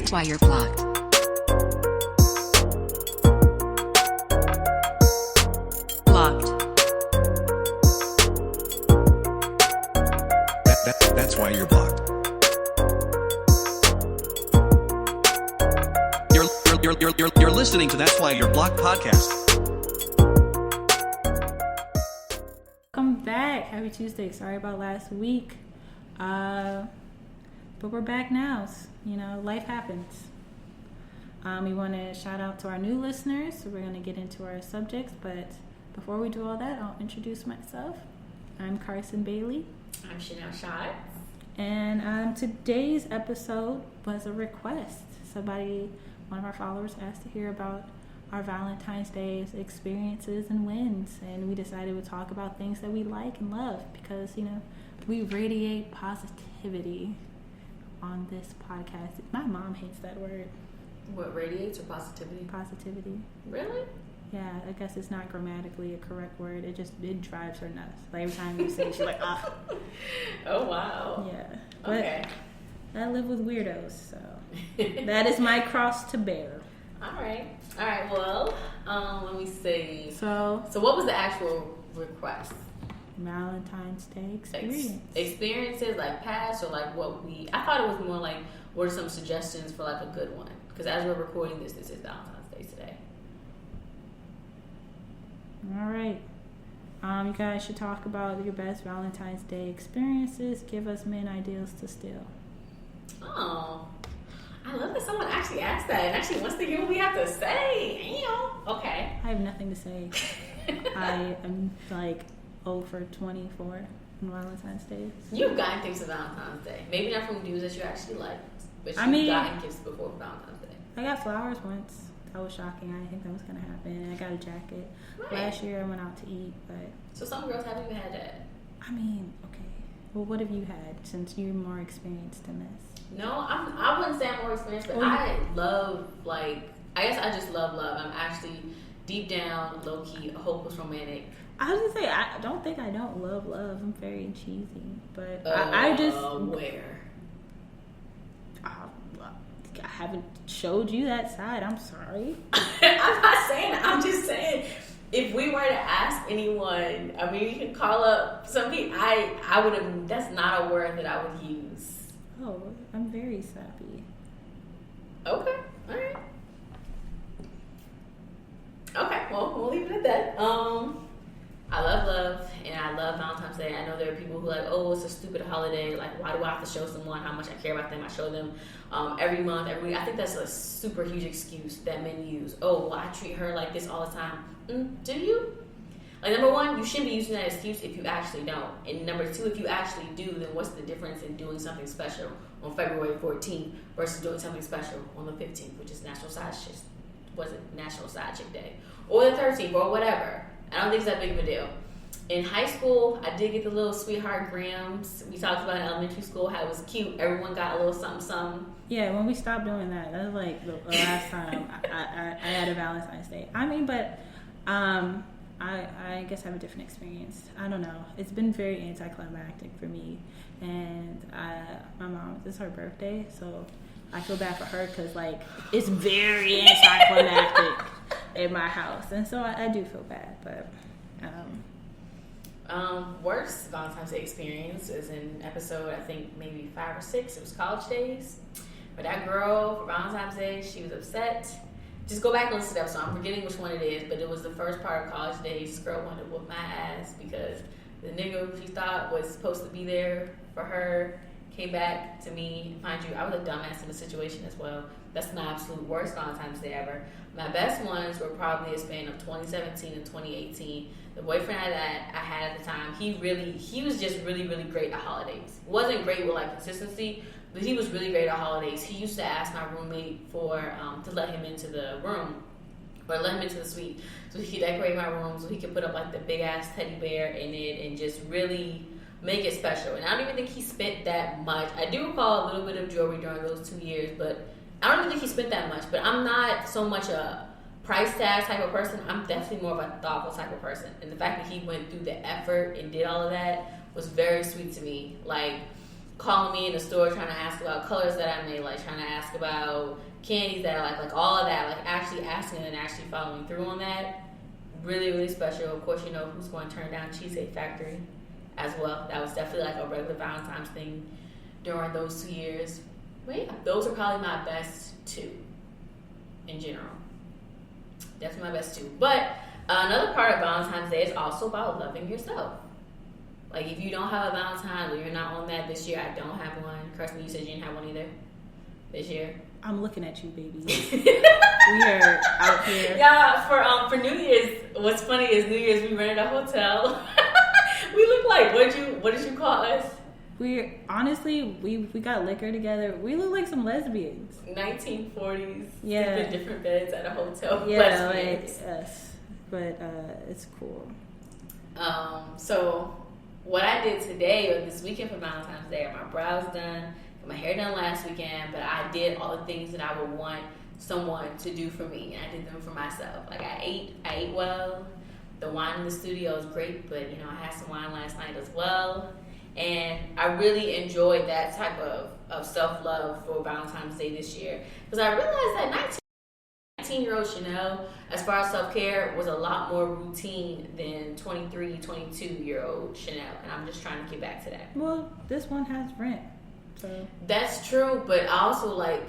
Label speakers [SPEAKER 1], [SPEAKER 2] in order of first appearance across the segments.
[SPEAKER 1] That's why you're blocked. Blocked.
[SPEAKER 2] That's why you're blocked. You're listening to That's Why You're Blocked podcast.
[SPEAKER 3] Welcome back. Happy Tuesday. Sorry about last week. But we're back now. You know, life happens. We want to shout out to our new listeners. So we're going to get into our subjects. But before we do all that, I'll introduce myself. I'm Carson Bailey.
[SPEAKER 4] I'm Chanel Schatz.
[SPEAKER 3] And today's episode was a request. One of our followers asked to hear about our Valentine's Day experiences and wins. And we decided we'd talk about things that we like and love because, you know, we radiate positivity on this podcast. My mom hates that word.
[SPEAKER 4] What, radiates or positivity?
[SPEAKER 3] Positivity.
[SPEAKER 4] Really?
[SPEAKER 3] Yeah, I guess it's not grammatically a correct word. It drives her nuts. Like every time you say it, she's like, ah.
[SPEAKER 4] Oh, wow.
[SPEAKER 3] Yeah. But
[SPEAKER 4] okay.
[SPEAKER 3] I live with weirdos, so that is my cross to bear.
[SPEAKER 4] All right. Well, let me see.
[SPEAKER 3] So
[SPEAKER 4] what was the actual request?
[SPEAKER 3] Valentine's Day experience.
[SPEAKER 4] Experiences like past or like I thought it was more like what are some suggestions for like a good one? Because as we're recording this is Valentine's Day today.
[SPEAKER 3] All right. You guys should talk about your best Valentine's Day experiences. Give us men ideals to steal.
[SPEAKER 4] Oh, I love that someone actually asked that and actually wants to hear what we have to say. Damn. Okay.
[SPEAKER 3] I have nothing to say. I am like 0 for 24 on Valentine's Day. So.
[SPEAKER 4] You've gotten things for Valentine's Day. Maybe not from dudes that you actually like, but you've gotten gifts before Valentine's Day.
[SPEAKER 3] I got flowers once. That was shocking. I didn't think that was going to happen. And I got a jacket.
[SPEAKER 4] Right.
[SPEAKER 3] Last year I went out to eat, but...
[SPEAKER 4] So some girls haven't even had that.
[SPEAKER 3] I mean, okay. Well, what have you had since you're more experienced in this?
[SPEAKER 4] No, I wouldn't say I'm more experienced, but I love, I guess I just love love. I'm actually deep down, low-key, a hopeless romantic.
[SPEAKER 3] I was going to say, I don't think I don't love love. I'm very cheesy, but I just...
[SPEAKER 4] Where?
[SPEAKER 3] I haven't showed you that side. I'm sorry.
[SPEAKER 4] I'm not saying that. I'm just saying if we were to ask anyone, I mean, you can call up some people. I would have. That's not a word that I would use.
[SPEAKER 3] Oh, I'm very sappy.
[SPEAKER 4] Okay. All right. Okay. Well, we'll leave it at that. I love love and I love Valentine's Day. I know there are people who are like, oh, it's a stupid holiday. Like, why do I have to show someone how much I care about them? I show them every month, every week. I think that's a super huge excuse that men use. Oh, well, I treat her like this all the time. Do you? Like, number one, you shouldn't be using that excuse if you actually don't. And number two, if you actually do, then what's the difference in doing something special on February 14th versus doing something special on the 15th, which is National Side Chick Day, or the 13th, or whatever. I don't think it's that big of a deal. In high school, I did get the little sweetheart grams. We talked about in elementary school how it was cute. Everyone got a little something.
[SPEAKER 3] Yeah, when we stopped doing that, that was like the last time I had a Valentine's Day. I mean, but I guess I have a different experience. I don't know. It's been very anticlimactic for me. And my mom, this is her birthday, so I feel bad for her because, like, it's very anticlimactic in my house. And so I do feel bad, but...
[SPEAKER 4] worst Valentine's Day experience is in episode, I think, maybe 5 or 6. It was college days. But that girl, for Valentine's Day, she was upset. Just go back and listen to that episode. I'm forgetting which one it is, but it was the first part of college days. This girl wanted to whoop my ass because the nigga she thought was supposed to be there for her came back to me. Mind you, I was a dumbass in the situation as well. That's my absolute worst Valentine's Day ever. My best ones were probably a span of 2017 and 2018. The boyfriend I had at the time, he was just really, really great at holidays. Wasn't great with, like, consistency, but he was really great at holidays. He used to ask my roommate to let him into the room, or let him into the suite, so he could decorate my room, so he could put up, like, the big-ass teddy bear in it and just really make it special. And I don't even think he spent that much. I do recall a little bit of jewelry during those 2 years, but I don't even think he spent that much. But I'm not so much a price tag type of person. I'm definitely more of a thoughtful type of person. And the fact that he went through the effort and did all of that was very sweet to me. Like, calling me in the store trying to ask about colors that I made, like trying to ask about candies that I like all of that, like actually asking and actually following through on that. Really, really special. Of course, you know who's going to turn down Cheesecake Factory as well. That was definitely like a regular Valentine's thing during those 2 years. But yeah, those are probably my best two in general. Definitely my best two. But another part of Valentine's Day is also about loving yourself. Like if you don't have a Valentine or you're not on that this year, I don't have one. Carson, you said you didn't have one either this year.
[SPEAKER 3] I'm looking at you, baby. We are out here.
[SPEAKER 4] Yeah, for New Year's, what's funny is New Year's we rented a hotel. We look like what did you call us?
[SPEAKER 3] We got liquor together. We look like some lesbians.
[SPEAKER 4] 1940s.
[SPEAKER 3] Yeah.
[SPEAKER 4] Sleep in different beds at a hotel.
[SPEAKER 3] Yeah,
[SPEAKER 4] lesbians.
[SPEAKER 3] yes. But it's cool.
[SPEAKER 4] So what I did today or this weekend for Valentine's Day, my brows done, got my hair done last weekend, but I did all the things that I would want someone to do for me, and I did them for myself. Like I ate well. The wine in the studio is great, but you know I had some wine last night as well, and I really enjoyed that type of self-love for Valentine's Day this year because I realized that 19-year-old Chanel, as far as self-care, was a lot more routine than 23, 22-year-old Chanel, and I'm just trying to get back to that.
[SPEAKER 3] Well, this one has rent, so
[SPEAKER 4] that's true, but I also like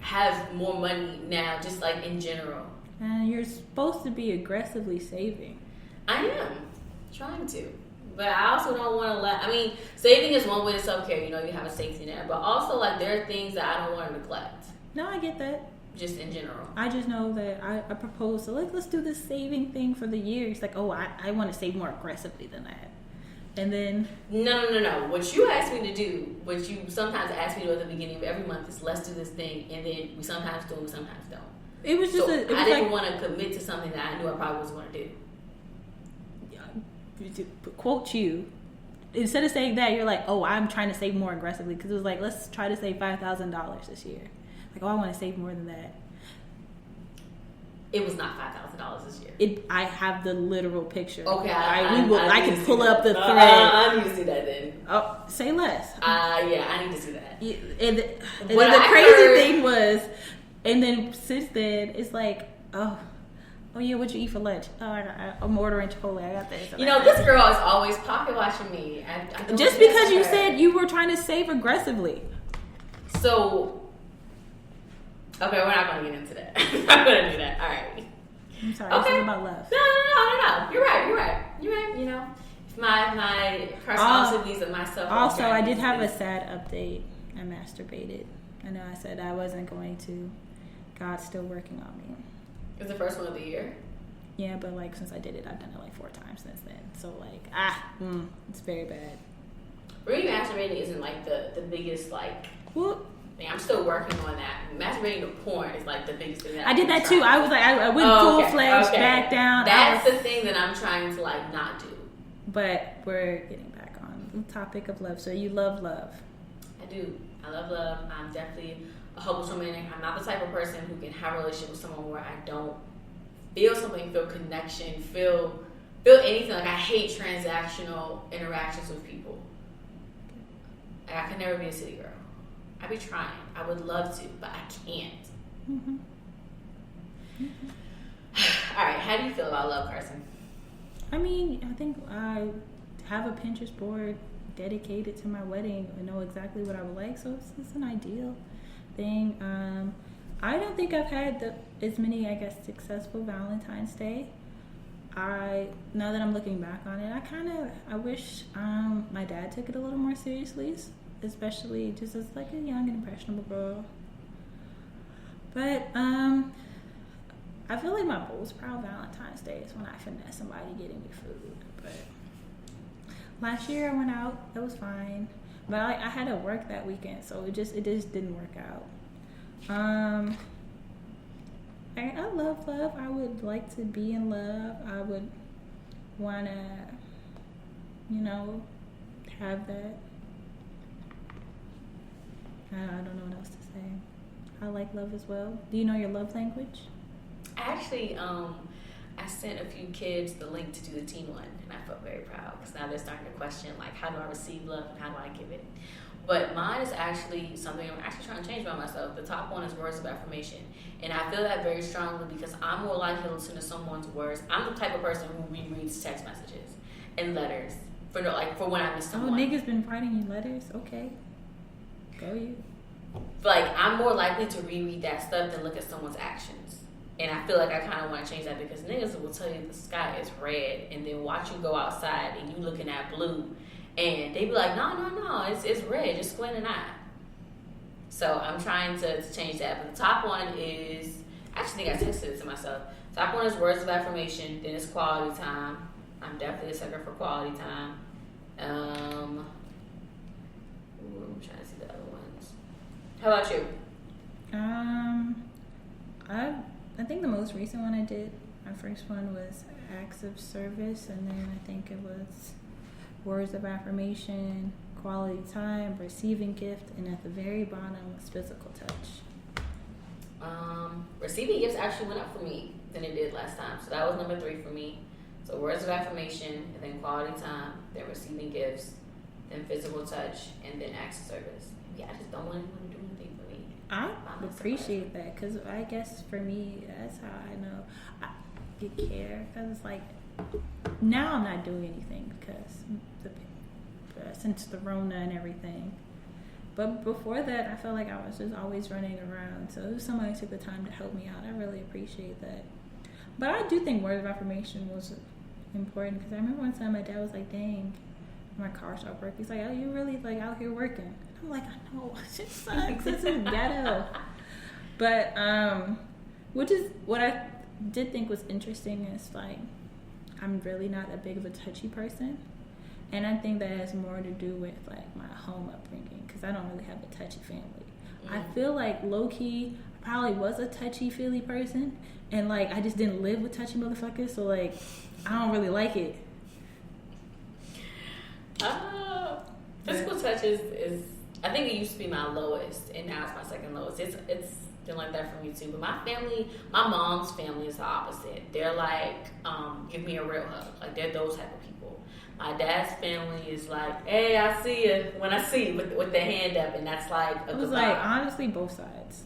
[SPEAKER 4] have more money now, just like in general.
[SPEAKER 3] And you're supposed to be aggressively saving.
[SPEAKER 4] I am trying to, but I also don't want to saving is one way of self-care. You know, you have a safety net, but also like there are things that I don't want to neglect.
[SPEAKER 3] No, I get that.
[SPEAKER 4] Just in general.
[SPEAKER 3] I just know that I proposed, so like, let's do this saving thing for the year. It's like, oh, I want to save more aggressively than that. And then...
[SPEAKER 4] No. What you asked me to do, what you sometimes ask me to do at the beginning of every month is let's do this thing, and then we sometimes do it, we sometimes don't.
[SPEAKER 3] It was just
[SPEAKER 4] I didn't want to commit to something that I knew I probably wasn't going to do.
[SPEAKER 3] To quote you, instead of saying that, you're like, oh, I'm trying to save more aggressively, because it was like, let's try to save $5,000 this year. Like, oh, I want to save more than that.
[SPEAKER 4] It was not $5,000 this year.
[SPEAKER 3] I have the literal picture.
[SPEAKER 4] Okay,
[SPEAKER 3] I can pull up the thread.
[SPEAKER 4] I need to see that then.
[SPEAKER 3] Oh, say less.
[SPEAKER 4] Yeah, I need to see that.
[SPEAKER 3] And then the crazy thing was, and then since then, it's like, oh yeah, what'd you eat for lunch? Oh, I'm ordering Chipotle. I got this.
[SPEAKER 4] You know, this girl is always pocket watching me. I
[SPEAKER 3] just because you said you were trying to save aggressively.
[SPEAKER 4] So, okay, we're not going to get into that. I'm not going to do that. All right.
[SPEAKER 3] I'm sorry.
[SPEAKER 4] Okay.
[SPEAKER 3] It's about love.
[SPEAKER 4] No. You're right. You know, my personalities and myself.
[SPEAKER 3] Also, I did have a sad update. I masturbated. I know I said I wasn't going to. God's still working on me.
[SPEAKER 4] It's the first one of the year.
[SPEAKER 3] Yeah, but like since I did it, I've done it like 4 times since then. So like, it's very bad.
[SPEAKER 4] Really, masturbating isn't like the biggest like.
[SPEAKER 3] Well,
[SPEAKER 4] I'm still working on that. Masturbating to porn is like the biggest thing that
[SPEAKER 3] I did that too. I was like, I went full-fledged back down.
[SPEAKER 4] That's the thing that I'm trying to like not do.
[SPEAKER 3] But we're getting back on the topic of love. So you love love.
[SPEAKER 4] I do. I love love. I'm definitely a hopeless romantic. I'm not the type of person who can have a relationship with someone where I don't feel something, feel connection, feel anything. Like I hate transactional interactions with people. Like I could never be a city girl. I be trying. I would love to, but I can't.
[SPEAKER 3] Mm-hmm.
[SPEAKER 4] All right. How do you feel about love, Carson?
[SPEAKER 3] I mean, I think I have a Pinterest board dedicated to my wedding. I know exactly what I would like, so it's an ideal thing. I don't think I've had as many, I guess, successful Valentine's Day. Now that I'm looking back on it, I wish my dad took it a little more seriously, especially just as like a young and impressionable girl. But I feel like my most proud Valentine's Day is when I finesse somebody getting me food. But last year I went out, it was fine, but I had to work that weekend, so it just didn't work out. I love love. I would like to be in love. I would want to, have that. I don't know what else to say. I like love as well. Do you know your love language?
[SPEAKER 4] Actually, I sent a few kids the link to do the teen one, and I felt very proud because now they're starting to question, like, how do I receive love and how do I give it? But mine is actually something I'm actually trying to change about myself. The top one is words of affirmation. And I feel that very strongly because I'm more likely to listen to someone's words. I'm the type of person who rereads text messages and letters for when I miss someone.
[SPEAKER 3] Oh, niggas been writing you letters? Okay. Go you.
[SPEAKER 4] Like, I'm more likely to reread that stuff than look at someone's actions. And I feel like I kind of want to change that because niggas will tell you the sky is red and then watch you go outside and you looking at blue. And they be like, no, it's red. Just squint an eye. So I'm trying to change that. But the top one is, I actually think I texted it to myself. Top one is words of affirmation. Then it's quality time. I'm definitely a sucker for quality time. I'm trying to see the other ones. How about you?
[SPEAKER 3] I think the most recent one I did, my first one was acts of service, and then I think it was words of affirmation, quality time, receiving gift, and at the very bottom was physical touch.
[SPEAKER 4] Receiving gifts actually went up for me than it did last time, so that was number 3 for me. So words of affirmation, and then quality time, then receiving gifts, then physical touch, and then acts of service. Yeah, I just don't want anyone to do anything for me.
[SPEAKER 3] I appreciate that because I guess for me, that's how I know I get care. Because it's like, now I'm not doing anything because since the Rona and everything. But before that, I felt like I was just always running around. So if somebody took the time to help me out, I really appreciate that. But I do think words of affirmation was important because I remember one time my dad was like, dang, my car stopped working. He's like, oh, you really like out here working? I'm like, I know, it just sucks. This is ghetto. But which is what I did think was interesting is like, I'm really not that big of a touchy person. And I think that has more to do with like my home upbringing because I don't really have a touchy family. I feel like low-key I probably was a touchy-feely person and like I just didn't live with touchy motherfuckers, so like I don't really like it.
[SPEAKER 4] Physical touch is I think it used to be my lowest and now it's my second lowest. It's been like that for me too. But my mom's family is the opposite. They're like, give me a real hug. Like they're those type of people. My dad's family is like, hey, I see you when I see you with their hand up, and that's like a
[SPEAKER 3] it was
[SPEAKER 4] goodbye.
[SPEAKER 3] like honestly both sides.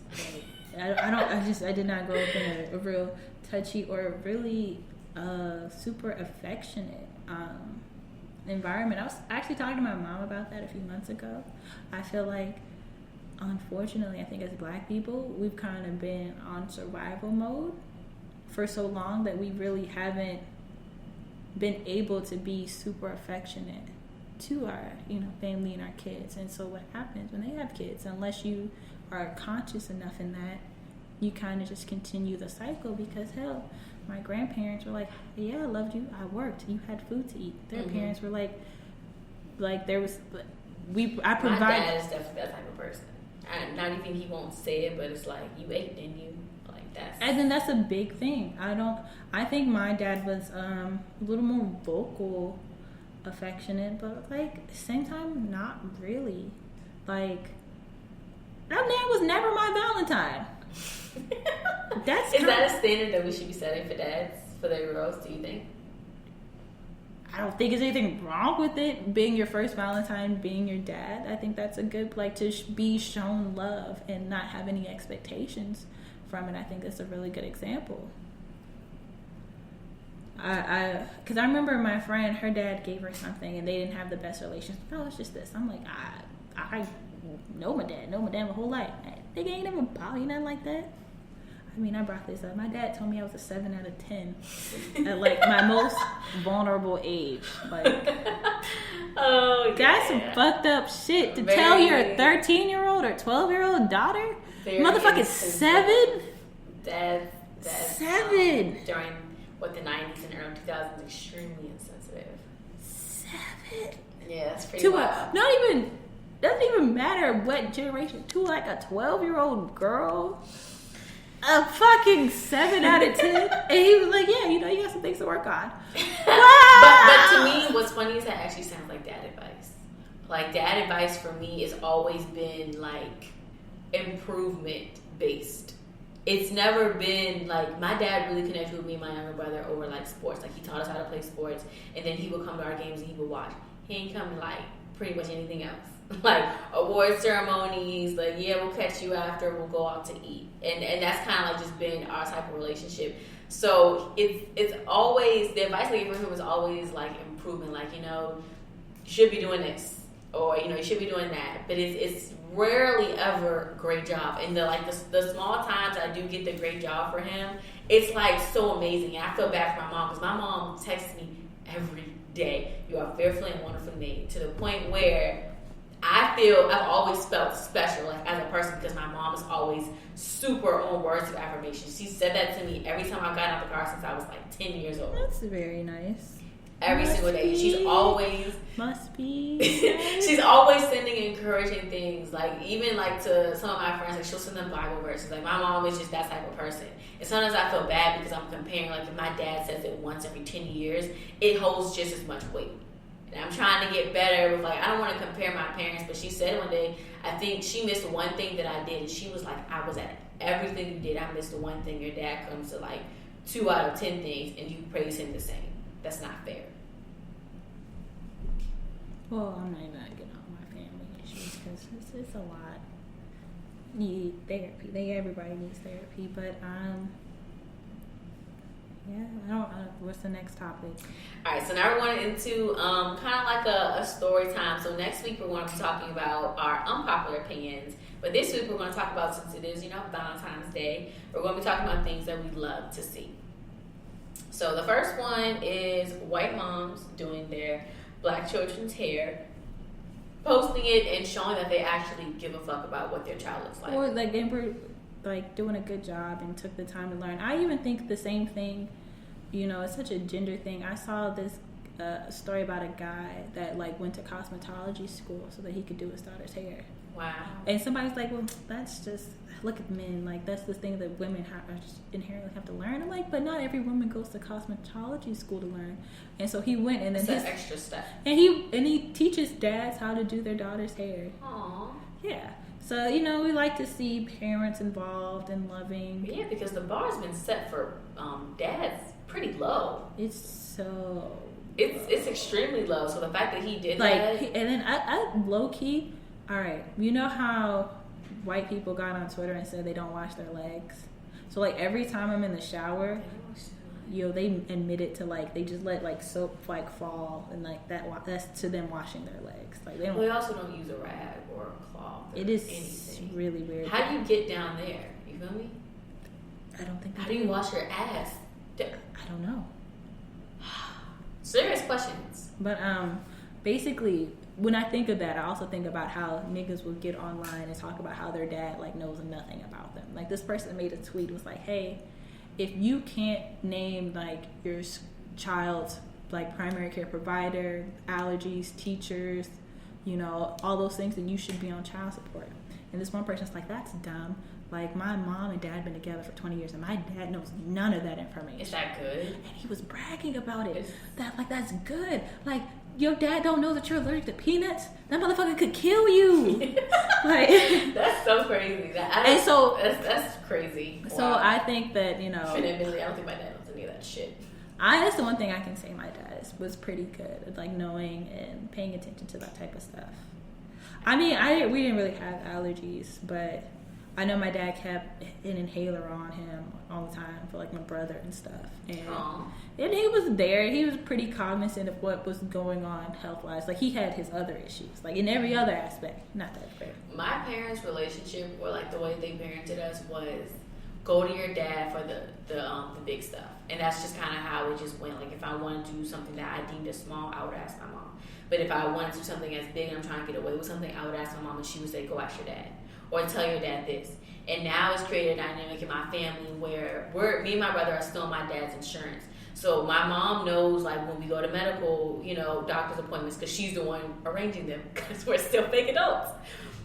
[SPEAKER 3] Like, I did not grow up in a real touchy or really super affectionate environment. I was actually talking to my mom about that a few months ago. I feel like, unfortunately, I think as Black people, we've kind of been on survival mode for so long that we really haven't been able to be super affectionate to our family and our kids. And so what happens when they have kids, unless you are conscious enough in that, you kind of just continue the cycle because hell, my grandparents were like, yeah, I loved you, I worked, you had food to eat. Their parents were like there was I provide.
[SPEAKER 4] My dad is definitely that type of person. Not even he won't say it, but it's like, you ate, didn't you? Like that's.
[SPEAKER 3] And then that's a big thing. I think my dad was a little more vocal, affectionate, but like at the same time, not really. Like that man was never my Valentine.
[SPEAKER 4] Is that a standard that we should be setting for dads for their girls? Do you think?
[SPEAKER 3] I don't think there's anything wrong with it being your first Valentine, being your dad. I think that's a good to be shown love and not have any expectations from it. I think that's a really good example. Because I remember my friend, her dad gave her something and they didn't have the best relationship. No, it's just this. I'm like, I know my dad my whole life. They ain't never bought you nothing like that. I mean, I brought this up. My dad told me I was a 7 out of 10 at like my most vulnerable age. Like,
[SPEAKER 4] oh,
[SPEAKER 3] that's some fucked up shit to tell your 13-year-old or 12-year-old daughter. Motherfucking 7.
[SPEAKER 4] That's
[SPEAKER 3] 7
[SPEAKER 4] during the 90s and early 2000s, extremely insensitive.
[SPEAKER 3] 7.
[SPEAKER 4] Yeah, that's pretty wild.
[SPEAKER 3] Doesn't even matter what generation. To like a 12-year-old girl. A fucking 7 out of 10. And he was like, yeah, you got some things to work on. Wow.
[SPEAKER 4] But to me, what's funny is that actually sounds like dad advice. Like, dad advice for me has always been, like, improvement based. It's never been, like, my dad really connected with me and my younger brother over, like, sports. Like, he taught us how to play sports. And then he would come to our games and he would watch. He ain't come to, like, pretty much anything else. Like award ceremonies, like yeah, we'll catch you after, we'll go out to eat, and that's kind of like just been our type of relationship. So it's always, the advice I gave him was always like improvement, like you should be doing this, or you should be doing that, but it's rarely ever great job. And the small times I do get the great job for him, it's like so amazing. And I feel bad for my mom because my mom texts me every day, "You are fearfully and wonderfully made," to the point where I've always felt special, like as a person, because my mom is always super on words of affirmation. She said that to me every time I got out the car since I was like 10 years old.
[SPEAKER 3] That's very nice.
[SPEAKER 4] Every single day. She's always
[SPEAKER 3] she's
[SPEAKER 4] always sending encouraging things. Like even like to some of my friends, like she'll send them Bible verses. Like my mom is just that type of person. And sometimes I feel bad because I'm comparing, like if my dad says it once every 10 years, it holds just as much weight. And I'm trying to get better with, like, I don't want to compare my parents, but she said one day, I think she missed one thing that I did, and she was like, I was at everything you did, I missed the one thing. Your dad comes to like 2 out of 10 things, and you praise him the same. That's not fair.
[SPEAKER 3] Well, I'm not even gonna get on my family issues because it's a lot. Need therapy. Everybody needs therapy, but yeah, I don't. What's the next topic?
[SPEAKER 4] All right, so now we're going into kind of like a story time. So next week we're going to be talking about our unpopular opinions. But this week we're going to talk about, since it is, Valentine's Day, we're going to be talking about things that we love to see. So the first one is white moms doing their black children's hair, posting it and showing that they actually give a fuck about what their child looks like.
[SPEAKER 3] Or like they were like doing a good job and took the time to learn. I even think the same thing. It's such a gender thing. I saw this story about a guy that like went to cosmetology school so that he could do his daughter's hair.
[SPEAKER 4] Wow.
[SPEAKER 3] And somebody's like, well, that's just, look at men. Like, that's the thing that women inherently have to learn. I'm like, but not every woman goes to cosmetology school to learn. And so he went, and then
[SPEAKER 4] it's an extra step.
[SPEAKER 3] And he teaches dads how to do their daughter's hair.
[SPEAKER 4] Aww.
[SPEAKER 3] Yeah. So, we like to see parents involved and loving.
[SPEAKER 4] Yeah, because the bar's been set for dads pretty low.
[SPEAKER 3] It's so...
[SPEAKER 4] It's extremely low. So the fact that he did
[SPEAKER 3] and then I low key, all right, you know how white people got on Twitter and said they don't wash their legs? So like every time I'm in the shower, they admit it to like, they just let like soap like fall, and like that's to them washing their legs. Like they
[SPEAKER 4] also don't use a rag or a cloth.
[SPEAKER 3] It is
[SPEAKER 4] anything.
[SPEAKER 3] Really weird.
[SPEAKER 4] How do you get down there? You feel me?
[SPEAKER 3] I don't think.
[SPEAKER 4] How do you wash your ass?
[SPEAKER 3] I don't know.
[SPEAKER 4] Serious questions.
[SPEAKER 3] But basically, when I think of that, I also think about how niggas will get online and talk about how their dad like knows nothing about them. Like this person made a tweet, was like, hey, if you can't name like your child's like primary care provider, allergies, teachers, all those things, then you should be on child support. And this one person's like, that's dumb. Like, my mom and dad been together for 20 years, and my dad knows none of that information.
[SPEAKER 4] Is that good?
[SPEAKER 3] And he was bragging about it. That's good. Like, your dad don't know that you're allergic to peanuts? That motherfucker could kill you. Like,
[SPEAKER 4] that's so crazy. That's crazy.
[SPEAKER 3] So
[SPEAKER 4] wow.
[SPEAKER 3] I think that,
[SPEAKER 4] I don't think my dad knows any of that shit.
[SPEAKER 3] That's the one thing I can say my dad was pretty good at, like, knowing and paying attention to that type of stuff. I mean, we didn't really have allergies, but I know my dad kept an inhaler on him all the time for like my brother and stuff. And he was there. He was pretty cognizant of what was going on health-wise. Like he had his other issues, like in every other aspect. Not that great.
[SPEAKER 4] My parents' relationship, or like the way they parented us, was go to your dad for the big stuff. And that's just kind of how it just went. Like if I wanted to do something that I deemed as small, I would ask my mom. But if I wanted to do something as big and I'm trying to get away with something, I would ask my mom, and she would say, go ask your dad. Or tell your dad this. And now it's created a dynamic in my family where me and my brother are still on my dad's insurance. So my mom knows, like, when we go to medical, doctor's appointments, because she's the one arranging them, because we're still fake adults.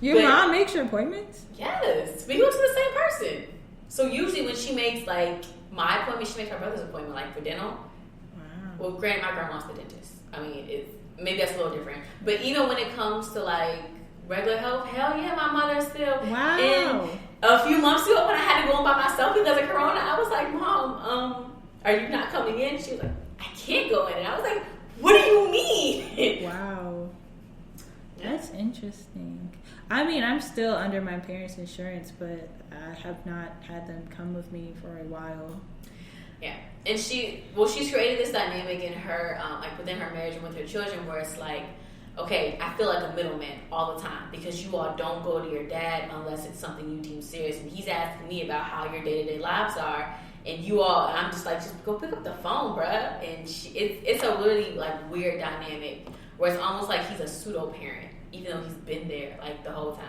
[SPEAKER 3] Your mom makes your appointments?
[SPEAKER 4] Yes. We go to the same person. So usually when she makes, like, my appointment, she makes her brother's appointment, like, for dental. Wow. Well, granted, my grandma's the dentist. I mean, maybe that's a little different. But even when it comes to, like, regular health, hell yeah, my mother still.
[SPEAKER 3] Wow.
[SPEAKER 4] And a few months ago when I had to go in by myself because of Corona, I was like, Mom, are you not coming in? She was like, I can't go in. And I was like, what do you mean?
[SPEAKER 3] Wow. That's interesting. I mean, I'm still under my parents' insurance, but I have not had them come with me for a while.
[SPEAKER 4] Yeah, and she's created this dynamic in her, like within her marriage and with her children, where it's like, okay, I feel like a middleman all the time because you all don't go to your dad unless it's something you deem serious, and he's asking me about how your day-to-day lives are, and I'm just like, just go pick up the phone, bruh. And it's a really like weird dynamic where it's almost like he's a pseudo parent, even though he's been there like the whole time.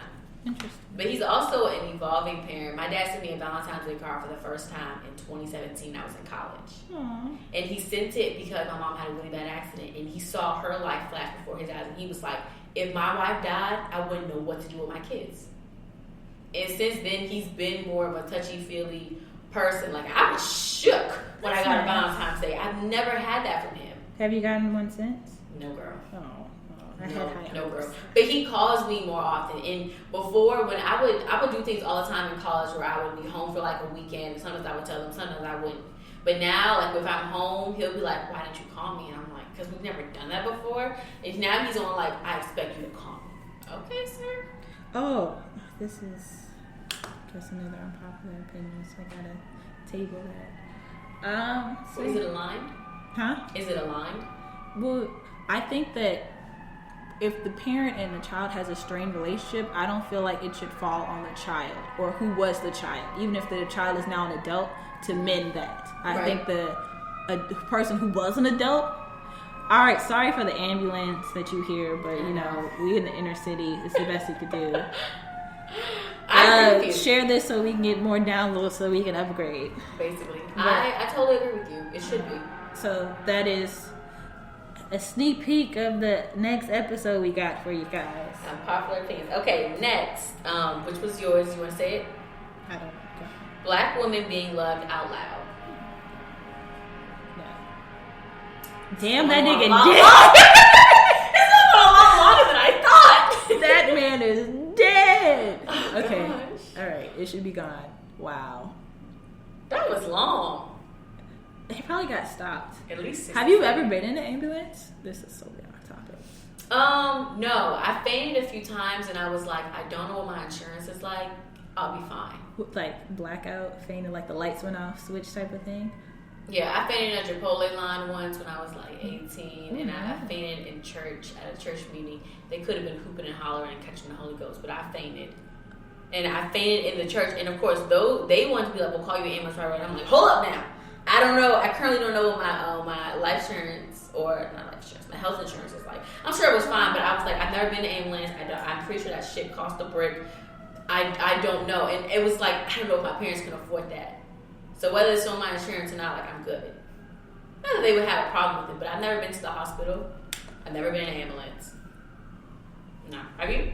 [SPEAKER 3] Interesting.
[SPEAKER 4] But he's also an evolving parent. My dad sent me a Valentine's Day card for the first time in 2017. I was in college.
[SPEAKER 3] Aww.
[SPEAKER 4] And he sent it because my mom had a really bad accident, and he saw her life flash before his eyes, and he was like, if my wife died, I wouldn't know what to do with my kids. And since then, he's been more of a touchy-feely person. Like, I was shook when I got a Valentine's Day. I've never had that from him.
[SPEAKER 3] Have you gotten one since?
[SPEAKER 4] No, girl.
[SPEAKER 3] Oh. I had high
[SPEAKER 4] no,
[SPEAKER 3] hopes.
[SPEAKER 4] girl. But he calls me more often. And before, when I would do things all the time in college where I would be home for like a weekend. And sometimes I would tell him, sometimes I wouldn't. But now, like if I'm home, he'll be like, "Why didn't you call me?" And I'm like, "Because we've never done that before." And now he's on like, "I expect you to call me." Okay, sir.
[SPEAKER 3] Oh, this is just another unpopular opinion, so I gotta table that.
[SPEAKER 4] So is it aligned?
[SPEAKER 3] Huh?
[SPEAKER 4] Is it aligned?
[SPEAKER 3] Well, I think that if the parent and the child has a strained relationship, I don't feel like it should fall on the child or who was the child, even if the child is now an adult, to mend that. I think a person who was an adult. All right, sorry for the ambulance that you hear, but you know, we in the inner city. It's the best you could do.
[SPEAKER 4] I agree with you.
[SPEAKER 3] Share this so we can get more downloads so we can upgrade.
[SPEAKER 4] Basically,
[SPEAKER 3] But,
[SPEAKER 4] I totally agree with you. It should be.
[SPEAKER 3] So that is a sneak peek of the next episode we got for you guys.
[SPEAKER 4] Unpopular opinions. Okay, next, which was yours? You want to say it?
[SPEAKER 3] I don't know.
[SPEAKER 4] Black women being loved out loud.
[SPEAKER 3] No. Damn, that
[SPEAKER 4] Long,
[SPEAKER 3] nigga
[SPEAKER 4] long,
[SPEAKER 3] dead.
[SPEAKER 4] long. It's a lot longer than I thought.
[SPEAKER 3] That man is dead.
[SPEAKER 4] Oh,
[SPEAKER 3] Okay.
[SPEAKER 4] gosh.
[SPEAKER 3] All right. It should be gone. Wow.
[SPEAKER 4] That was long.
[SPEAKER 3] He probably got stopped.
[SPEAKER 4] At least.
[SPEAKER 3] Have you ever been in an ambulance? This is so off topic.
[SPEAKER 4] No. I fainted a few times, and I was like, I don't know what my insurance is like. I'll be fine.
[SPEAKER 3] Like blackout, fainted, like the lights went off, switch type of thing.
[SPEAKER 4] Yeah, I fainted in a Chipotle line once when I was like 18,
[SPEAKER 3] Ooh,
[SPEAKER 4] and I
[SPEAKER 3] nice.
[SPEAKER 4] fainted in church at a church meeting. They could have been hooping and hollering and catching the Holy Ghost, but I fainted. And I fainted in the church, and of course, though they wanted to be like, "We'll call you an ambulance right away." I'm like, "Hold up now! I don't know. I currently don't know what my life insurance or not life insurance, my health insurance is like. I'm sure it was fine, but I was like, I've never been to ambulance. I'm pretty sure that shit cost a brick. I don't know, and it was like, I don't know if my parents can afford that. So whether it's on my insurance or not, like I'm good. Not that they would have a problem with it, but I've never been to the hospital. I've never been in an ambulance. No, have you?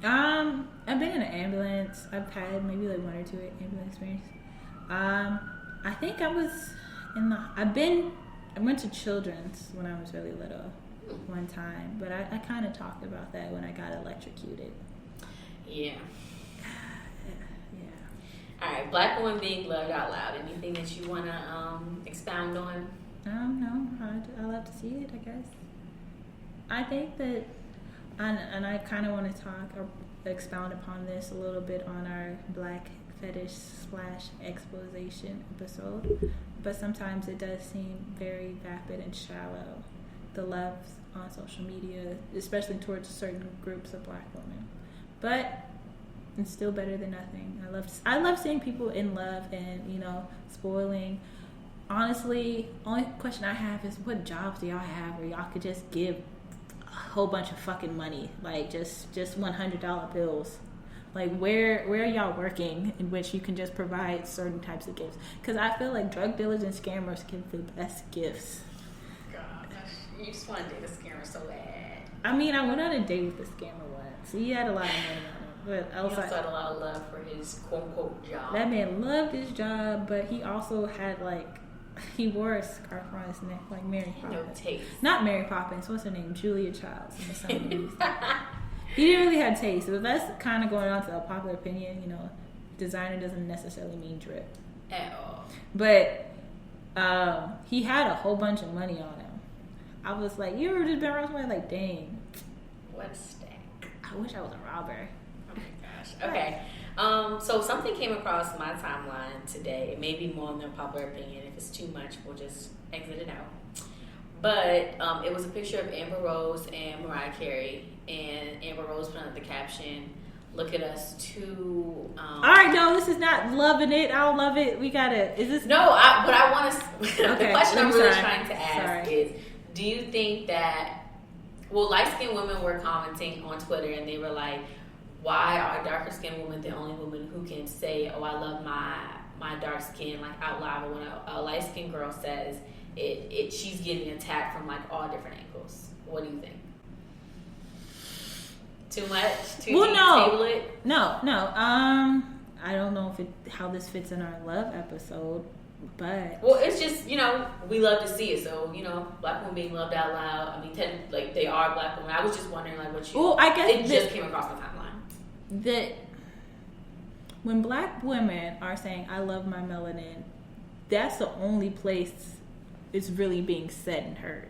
[SPEAKER 3] I've been in an ambulance. I've had maybe like one or two ambulance experience. I think I was I went to Children's when I was really little one time, but I kind of talked about that when I got electrocuted.
[SPEAKER 4] Yeah.
[SPEAKER 3] Yeah.
[SPEAKER 4] All right, black women being loved out loud. Anything that you want to expound on?
[SPEAKER 3] No, I love to see it, I guess. I think that, and I kind of want to talk or expound upon this a little bit on our black fetish / exposition episode, but sometimes it does seem very vapid and shallow, the love on social media, especially towards certain groups of black women. But it's still better than nothing. I love seeing people in love and, you know, spoiling. Honestly, only question I have is, what jobs do y'all have where y'all could just give a whole bunch of fucking money, like just $100 bills? Like, where are y'all working in which you can just provide certain types of gifts? Because I feel like drug dealers and scammers give the best gifts.
[SPEAKER 4] Gosh, you just want to date a scammer so bad.
[SPEAKER 3] I mean, I went on a date with a scammer once. He had a lot of money on him, but I was
[SPEAKER 4] He
[SPEAKER 3] like,
[SPEAKER 4] also had a lot of love for his quote-unquote job.
[SPEAKER 3] that man loved his job, but he also had he wore a scarf around his neck like Mary
[SPEAKER 4] No
[SPEAKER 3] Poppins.
[SPEAKER 4] taste.
[SPEAKER 3] Not Mary Poppins. What's her name? Julia Childs in the 70s. He didn't really have taste. But that's kind of going on to a popular opinion. You know, designer doesn't necessarily mean drip.
[SPEAKER 4] At all.
[SPEAKER 3] But he had a whole bunch of money on him. I was like, you ever just been around somebody like, dang.
[SPEAKER 4] What stack?
[SPEAKER 3] I wish I was a robber.
[SPEAKER 4] Oh my gosh. Okay. So something came across my timeline today. It may be more than popular opinion. If it's too much, we'll just exit it out. But it was a picture of Amber Rose and Mariah Carey, and Amber Rose put up the caption, "Look at us two."
[SPEAKER 3] All right, no, this is not loving it. I don't love it. We gotta. Is this?
[SPEAKER 4] No, but I want to.
[SPEAKER 3] Okay,
[SPEAKER 4] the question I'm really
[SPEAKER 3] sorry.
[SPEAKER 4] trying to ask is, do you think that? Well, light-skinned women were commenting on Twitter, and they were like, "Why are darker-skinned women the only women who can say, oh, I love my dark skin, like, out loud?' But when a light-skinned girl says it, she's getting attacked from, like, all different angles. What do you think? Too much? Too deep? Table it?
[SPEAKER 3] No. I don't know how this fits in our love episode, but
[SPEAKER 4] well, it's just, we love to see it. So, black women being loved out loud. I mean, like, they are black women. I was just wondering, like, what you.
[SPEAKER 3] Well, I guess
[SPEAKER 4] it just came across my timeline.
[SPEAKER 3] That when black women are saying I love my melanin, that's the only place it's really being said and heard.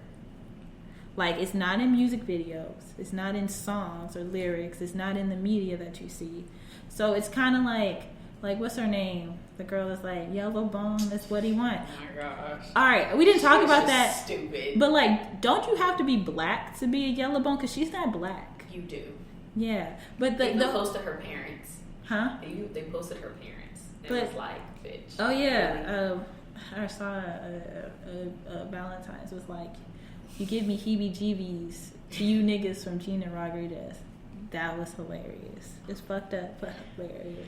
[SPEAKER 3] Like, it's not in music videos, it's not in songs or lyrics, it's not in the media that you see. So it's kind of like what's her name, the girl that's like, yellow bone, that's what he want.
[SPEAKER 4] Oh my gosh.
[SPEAKER 3] All right, we didn't talk about that.
[SPEAKER 4] Stupid.
[SPEAKER 3] But like, don't you have to be black to be a yellow bone? Because she's not black.
[SPEAKER 4] You do.
[SPEAKER 3] Yeah, but
[SPEAKER 4] they posted her parents.
[SPEAKER 3] Huh?
[SPEAKER 4] They posted her parents. It was like, bitch.
[SPEAKER 3] Oh yeah, I saw a Valentine's was like, you give me heebie-jeebies to you niggas from Gina Rodriguez. That was hilarious. It's fucked up, but hilarious.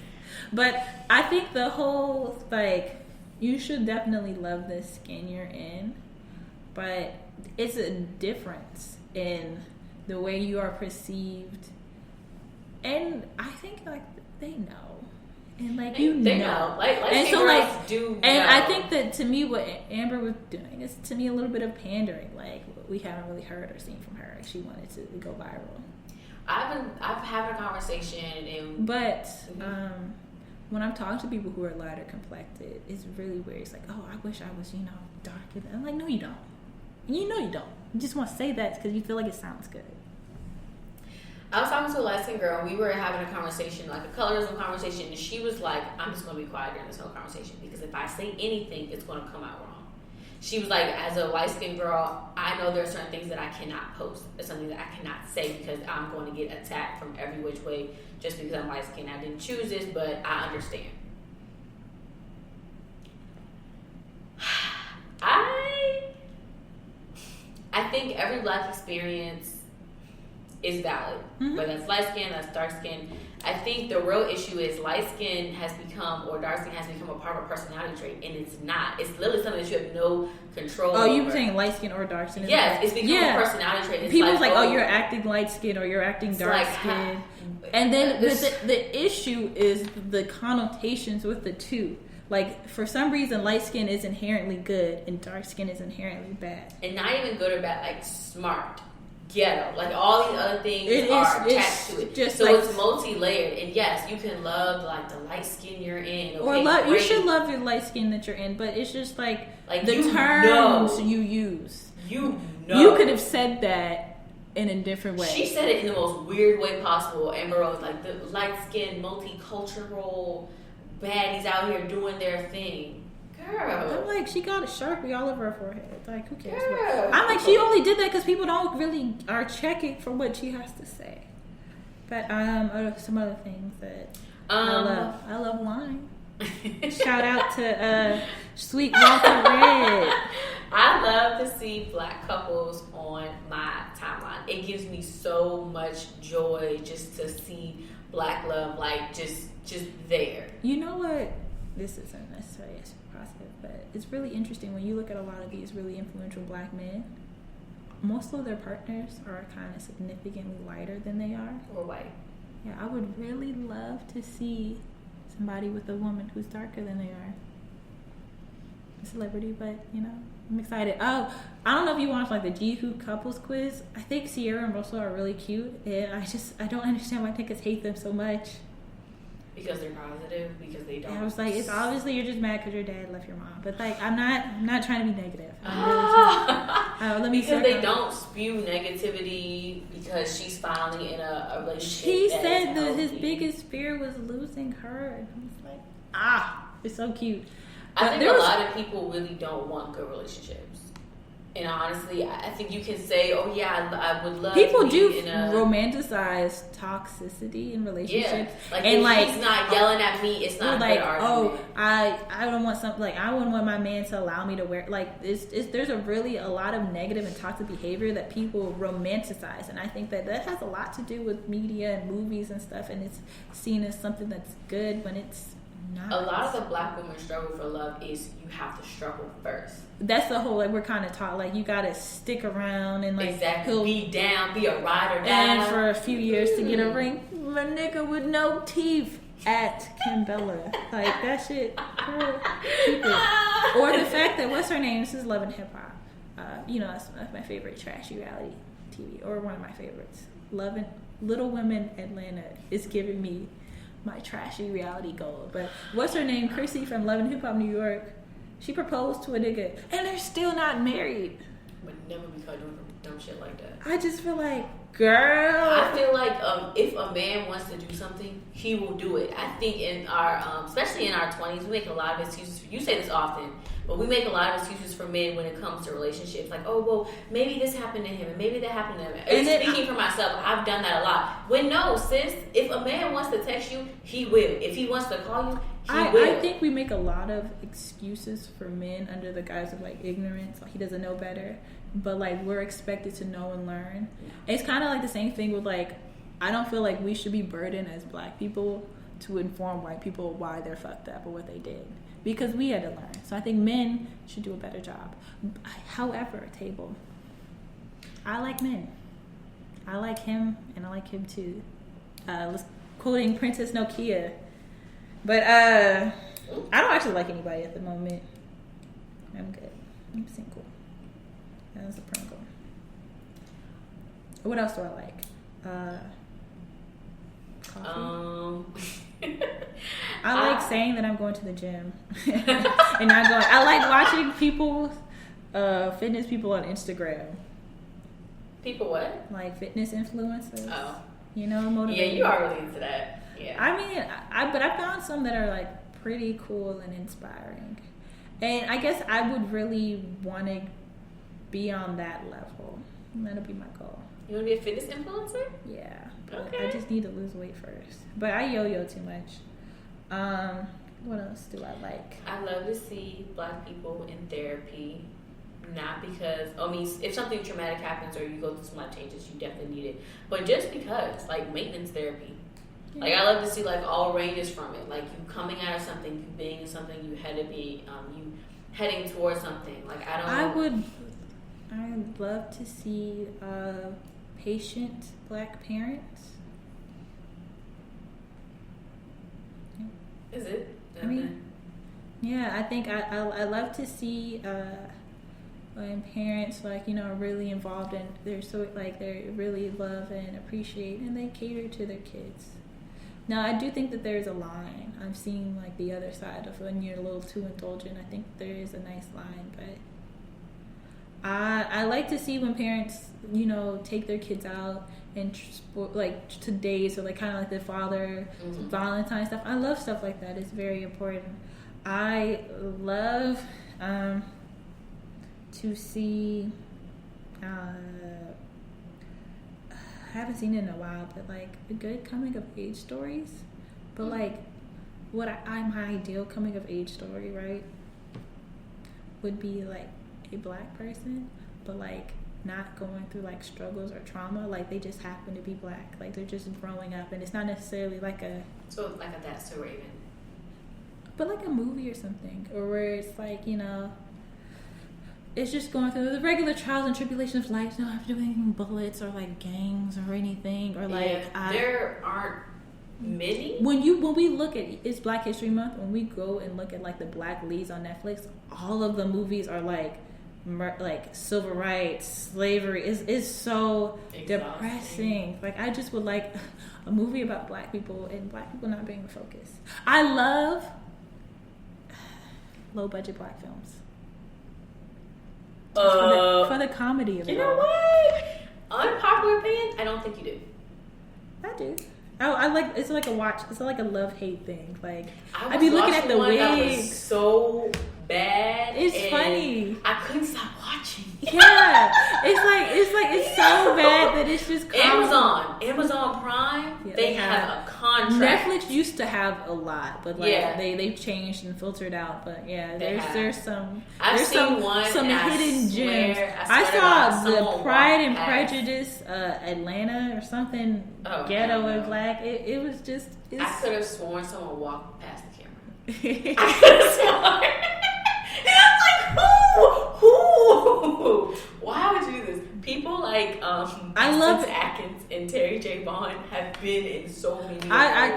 [SPEAKER 3] But I think the whole, like, you should definitely love the skin you're in, but it's a difference in the way you are perceived. And I think, like, they know. And, like,
[SPEAKER 4] they know. Like
[SPEAKER 3] and so, like,
[SPEAKER 4] do
[SPEAKER 3] and
[SPEAKER 4] know.
[SPEAKER 3] I think that, to me, what Amber was doing is, to me, a little bit of pandering. Like, we haven't really heard or seen from her. She wanted to go viral.
[SPEAKER 4] I've had a conversation, and
[SPEAKER 3] but when I'm talking to people who are lighter complected, it's really weird. It's like, oh, I wish I was, darker. I'm like, no, you don't. You know you don't. You just want to say that because you feel like it sounds good.
[SPEAKER 4] I was talking to a light-skinned girl, and we were having a conversation, like a colorism conversation, and she was like, I'm just going to be quiet during this whole conversation because if I say anything, it's going to come out wrong. She was like, as a light-skinned girl, I know there are certain things that I cannot post. There's something that I cannot say because I'm going to get attacked from every which way just because I'm light-skinned. I didn't choose this, but I understand. I think every black experience is valid.
[SPEAKER 3] Mm-hmm.
[SPEAKER 4] Whether that's light skin, that's dark skin. I think the real issue is light skin has become, or dark skin has become a part of a personality trait, and it's not. It's literally something that you have no control over.
[SPEAKER 3] Oh, you were saying light skin or dark skin?
[SPEAKER 4] Yes, it's become a personality trait. It's
[SPEAKER 3] people's like, oh, you're acting light skin or you're acting dark
[SPEAKER 4] like,
[SPEAKER 3] skin. And then the issue is the connotations with the two. Like, for some reason, light skin is inherently good and dark skin is inherently bad.
[SPEAKER 4] And not even good or bad, like smart, ghetto, like all these other things are attached to it. Just so like, it's multi-layered. And yes, you can love like the light skin you're in. Okay,
[SPEAKER 3] you should love your light skin that you're in, but it's just like the
[SPEAKER 4] you
[SPEAKER 3] terms you use.
[SPEAKER 4] You
[SPEAKER 3] could have said that in a different way.
[SPEAKER 4] She said it in the most weird way possible. Amber Rose, like the light skin, multicultural baddies out here doing their thing. Girl.
[SPEAKER 3] I'm like, she got a Sharpie all over her forehead. Like, who cares?
[SPEAKER 4] Girl.
[SPEAKER 3] I'm like, she only did that because people don't really are checking for what she has to say. But some other things that I love wine. Shout out to Sweet Walker Red.
[SPEAKER 4] I love to see black couples on my timeline. It gives me so much joy just to see black love, like just there. You know what?
[SPEAKER 3] This isn't necessarily as positive, but it's really interesting when you look at a lot of these really influential black men. Most of their partners are kind of significantly lighter than they are.
[SPEAKER 4] Or white.
[SPEAKER 3] Yeah, I would really love to see somebody with a woman who's darker than they are. A celebrity, but I'm excited. Oh, I don't know if you watched like the G-Hoop couples quiz. I think Sierra and Russell are really cute, and I don't understand why niggas hate them so much.
[SPEAKER 4] Because they're positive, because they don't.
[SPEAKER 3] And I was like, it's obviously you're just mad because your dad left your mom. But like, I'm not trying to be negative. I'm really let me
[SPEAKER 4] because they don't spew negativity because she's finally in a relationship.
[SPEAKER 3] He said that
[SPEAKER 4] healthy.
[SPEAKER 3] his biggest fear was losing her. And I was like, it's so cute.
[SPEAKER 4] I
[SPEAKER 3] But
[SPEAKER 4] think
[SPEAKER 3] there
[SPEAKER 4] a
[SPEAKER 3] was-
[SPEAKER 4] lot of people really don't want good relationships. And honestly, I think you can say, "Oh yeah, I would love."
[SPEAKER 3] People
[SPEAKER 4] to be
[SPEAKER 3] do
[SPEAKER 4] in a
[SPEAKER 3] romanticize toxicity in relationships,
[SPEAKER 4] like
[SPEAKER 3] and
[SPEAKER 4] if
[SPEAKER 3] like
[SPEAKER 4] he's not yelling at me, it's not a
[SPEAKER 3] like,
[SPEAKER 4] good argument.
[SPEAKER 3] I don't want something like I wouldn't want my man to allow me to wear like there's a lot of negative and toxic behavior that people romanticize, and I think that has a lot to do with media and movies and stuff, and it's seen as something that's good when it's not.
[SPEAKER 4] A lot of the black women struggle for love is you have to struggle first.
[SPEAKER 3] That's the whole like we're kind of taught like you gotta stick around and like
[SPEAKER 4] Exactly. Be down, be a ride or die.
[SPEAKER 3] and for a few years to get a ring. My nigga with no teeth at Kimbella. Like that shit. Girl, keep it. Or the fact that what's her name? This is Love and Hip Hop. That's my favorite trashy reality TV, or one of my favorites. Love and Little Women Atlanta is giving me my trashy reality gold. But what's her name? Chrissy from Love and Hip Hop New York. She proposed to a nigga, and they're still not married.
[SPEAKER 4] Would never be caught doing dumb shit like that.
[SPEAKER 3] I just feel like, girl.
[SPEAKER 4] I feel like if a man wants to do something, he will do it. I think in our, especially in our 20s, we make a lot of excuses. You say this often, but we make a lot of excuses for men when it comes to relationships. Like, oh, well, maybe this happened to him, and maybe that happened to him. And speaking for myself, I've done that a lot. When no, sis, if a man wants to text you, he will. If he wants to call you, he will.
[SPEAKER 3] I think we make a lot of excuses for men under the guise of like ignorance. Like he doesn't know better, but like we're expected to know and learn. It's kind of like the same thing with like I don't feel like we should be burdened as black people to inform white people why they're fucked up or what they did, because we had to learn. So I think men should do a better job. However, Table, I like men. I like him, and I like him too. Quoting Princess Nokia. But I don't actually like anybody at the moment. I'm good. I'm single. That was a prangle. What else do I like? Coffee. I like saying that I'm going to the gym and not going. I like watching people, fitness people on Instagram.
[SPEAKER 4] People what?
[SPEAKER 3] Like fitness influencers.
[SPEAKER 4] Oh.
[SPEAKER 3] You know, motivating.
[SPEAKER 4] Yeah, you are really into that. Yeah.
[SPEAKER 3] I mean, but I found some that are like pretty cool and inspiring, and I guess I would really want to be on that level. That'll be my goal.
[SPEAKER 4] You want to be a fitness influencer?
[SPEAKER 3] Yeah, but
[SPEAKER 4] Okay.
[SPEAKER 3] I just need to lose weight first. But I yo-yo too much. What else do I like?
[SPEAKER 4] I love to see black people in therapy. Not because, if something traumatic happens or you go through some life changes, you definitely need it. But just because, like maintenance therapy.
[SPEAKER 3] Yeah.
[SPEAKER 4] Like I love to see like all ranges from it. Like you coming out of something, you being in something, you had to be, you heading towards something. Like I'd love to see patient black parents. Is it?
[SPEAKER 3] I mean, yeah, I think I love to see when parents are really involved and they're so like they really love and appreciate and they cater to their kids. Now I do think that there's a line. I'm seeing like the other side of when you're a little too indulgent. I think there is a nice line, but I like to see when parents take their kids out and like to dates or like kind of like the father Valentine stuff. I love stuff like that. It's very important. I love to see I haven't seen it in a while, but like a good coming of age stories. But like what my ideal coming of age story, right, would be like a black person, but like not going through like struggles or trauma. Like they just happen to be black. Like they're just growing up, and it's not necessarily like a
[SPEAKER 4] That's So Raven.
[SPEAKER 3] But like a movie or something, or where it's like it's just going through the regular trials and tribulations of life. Not doing bullets or like gangs or anything, or like
[SPEAKER 4] there aren't many.
[SPEAKER 3] When we look at it's Black History Month, when we go and look at like the black leads on Netflix, all of the movies are like like civil rights, slavery is so
[SPEAKER 4] Exhausting.
[SPEAKER 3] depressing. Like I just would like a movie about black people and black people not being the focus. I love low budget black films. For the comedy of it.
[SPEAKER 4] You know what? Unpopular opinion, I don't think you do.
[SPEAKER 3] I do. I like it's like a watch. It's like a love hate thing. Like
[SPEAKER 4] I
[SPEAKER 3] I'd be looking at the
[SPEAKER 4] one that was
[SPEAKER 3] wigs.
[SPEAKER 4] so bad.
[SPEAKER 3] It's
[SPEAKER 4] and
[SPEAKER 3] funny.
[SPEAKER 4] I couldn't stop watching.
[SPEAKER 3] Yeah, it's so bad that it's just comical.
[SPEAKER 4] Amazon Prime.
[SPEAKER 3] Yeah,
[SPEAKER 4] they have a contract.
[SPEAKER 3] Netflix used to have a lot, but like
[SPEAKER 4] Yeah.
[SPEAKER 3] they've changed and filtered out. But yeah,
[SPEAKER 4] They have.
[SPEAKER 3] there's some
[SPEAKER 4] I've
[SPEAKER 3] there's
[SPEAKER 4] seen one
[SPEAKER 3] some
[SPEAKER 4] and I
[SPEAKER 3] hidden
[SPEAKER 4] swear-
[SPEAKER 3] gems.
[SPEAKER 4] I swear to
[SPEAKER 3] saw
[SPEAKER 4] God,
[SPEAKER 3] the
[SPEAKER 4] someone
[SPEAKER 3] Pride and
[SPEAKER 4] walked past.
[SPEAKER 3] Prejudice Atlanta or something
[SPEAKER 4] Oh,
[SPEAKER 3] ghetto
[SPEAKER 4] no.
[SPEAKER 3] and black. It was just
[SPEAKER 4] I could have sworn someone walked past the camera.
[SPEAKER 3] it's
[SPEAKER 4] I could have sworn. And I was like, who? Why would you do this? People like
[SPEAKER 3] I love it.
[SPEAKER 4] Atkins and Terry J. Bond have been in so many.
[SPEAKER 3] I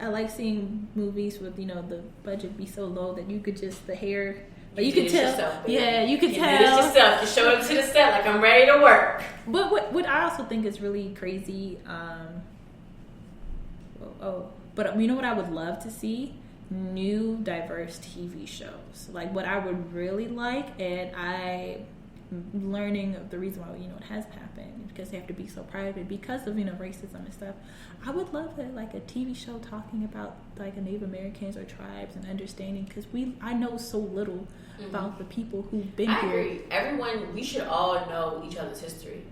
[SPEAKER 3] like seeing movies with the budget be so low that you could just the hair. But you
[SPEAKER 4] did
[SPEAKER 3] could
[SPEAKER 4] it
[SPEAKER 3] tell.
[SPEAKER 4] yourself, baby.
[SPEAKER 3] Yeah, you could
[SPEAKER 4] You
[SPEAKER 3] tell.
[SPEAKER 4] did it yourself. You showed up to the set like I'm ready to work.
[SPEAKER 3] But what I also think is really crazy. But you know what I would love to see? New diverse TV shows. Like what I would really like, and I'm learning of the reason why it has happened because they have to be so private because of racism and stuff. I would love like a TV show talking about like Native Americans or tribes and understanding because I know so little about the people who've been
[SPEAKER 4] I
[SPEAKER 3] here.
[SPEAKER 4] agree. We should all know each other's history.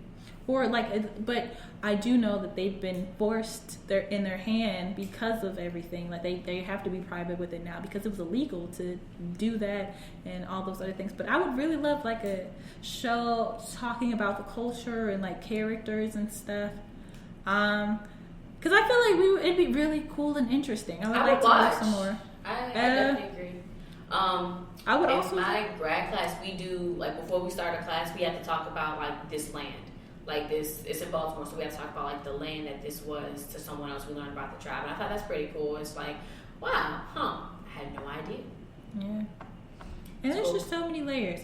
[SPEAKER 3] Or but I do know that they've been forced in their hand because of everything. Like they have to be private with it now because it was illegal to do that and all those other things. But I would really love like a show talking about the culture and like characters and stuff. Because I feel like it'd be really cool and interesting. I would like to watch some more.
[SPEAKER 4] I definitely agree.
[SPEAKER 3] I would
[SPEAKER 4] in
[SPEAKER 3] also
[SPEAKER 4] my grad class, we do like before we start a class, we have to talk about like this land. Like this, it's in Baltimore, so we have to talk about like the land that this was to someone else. We learned about the tribe, and I thought that's pretty cool. It's like, wow, I had no idea.
[SPEAKER 3] Yeah, and there's just so many layers.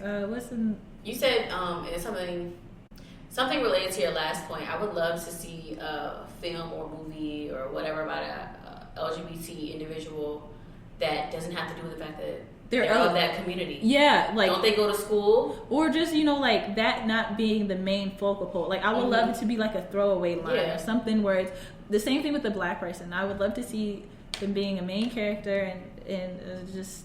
[SPEAKER 4] You said it's something related to your last point. I would love to see a film or movie or whatever about a LGBT individual that doesn't have to do with the fact that they're of that community.
[SPEAKER 3] Yeah, like
[SPEAKER 4] don't they go to school
[SPEAKER 3] or just like that not being the main focal point. Like I would love it to be like a throwaway line or something where it's the same thing with the black person. I would love to see them being a main character and just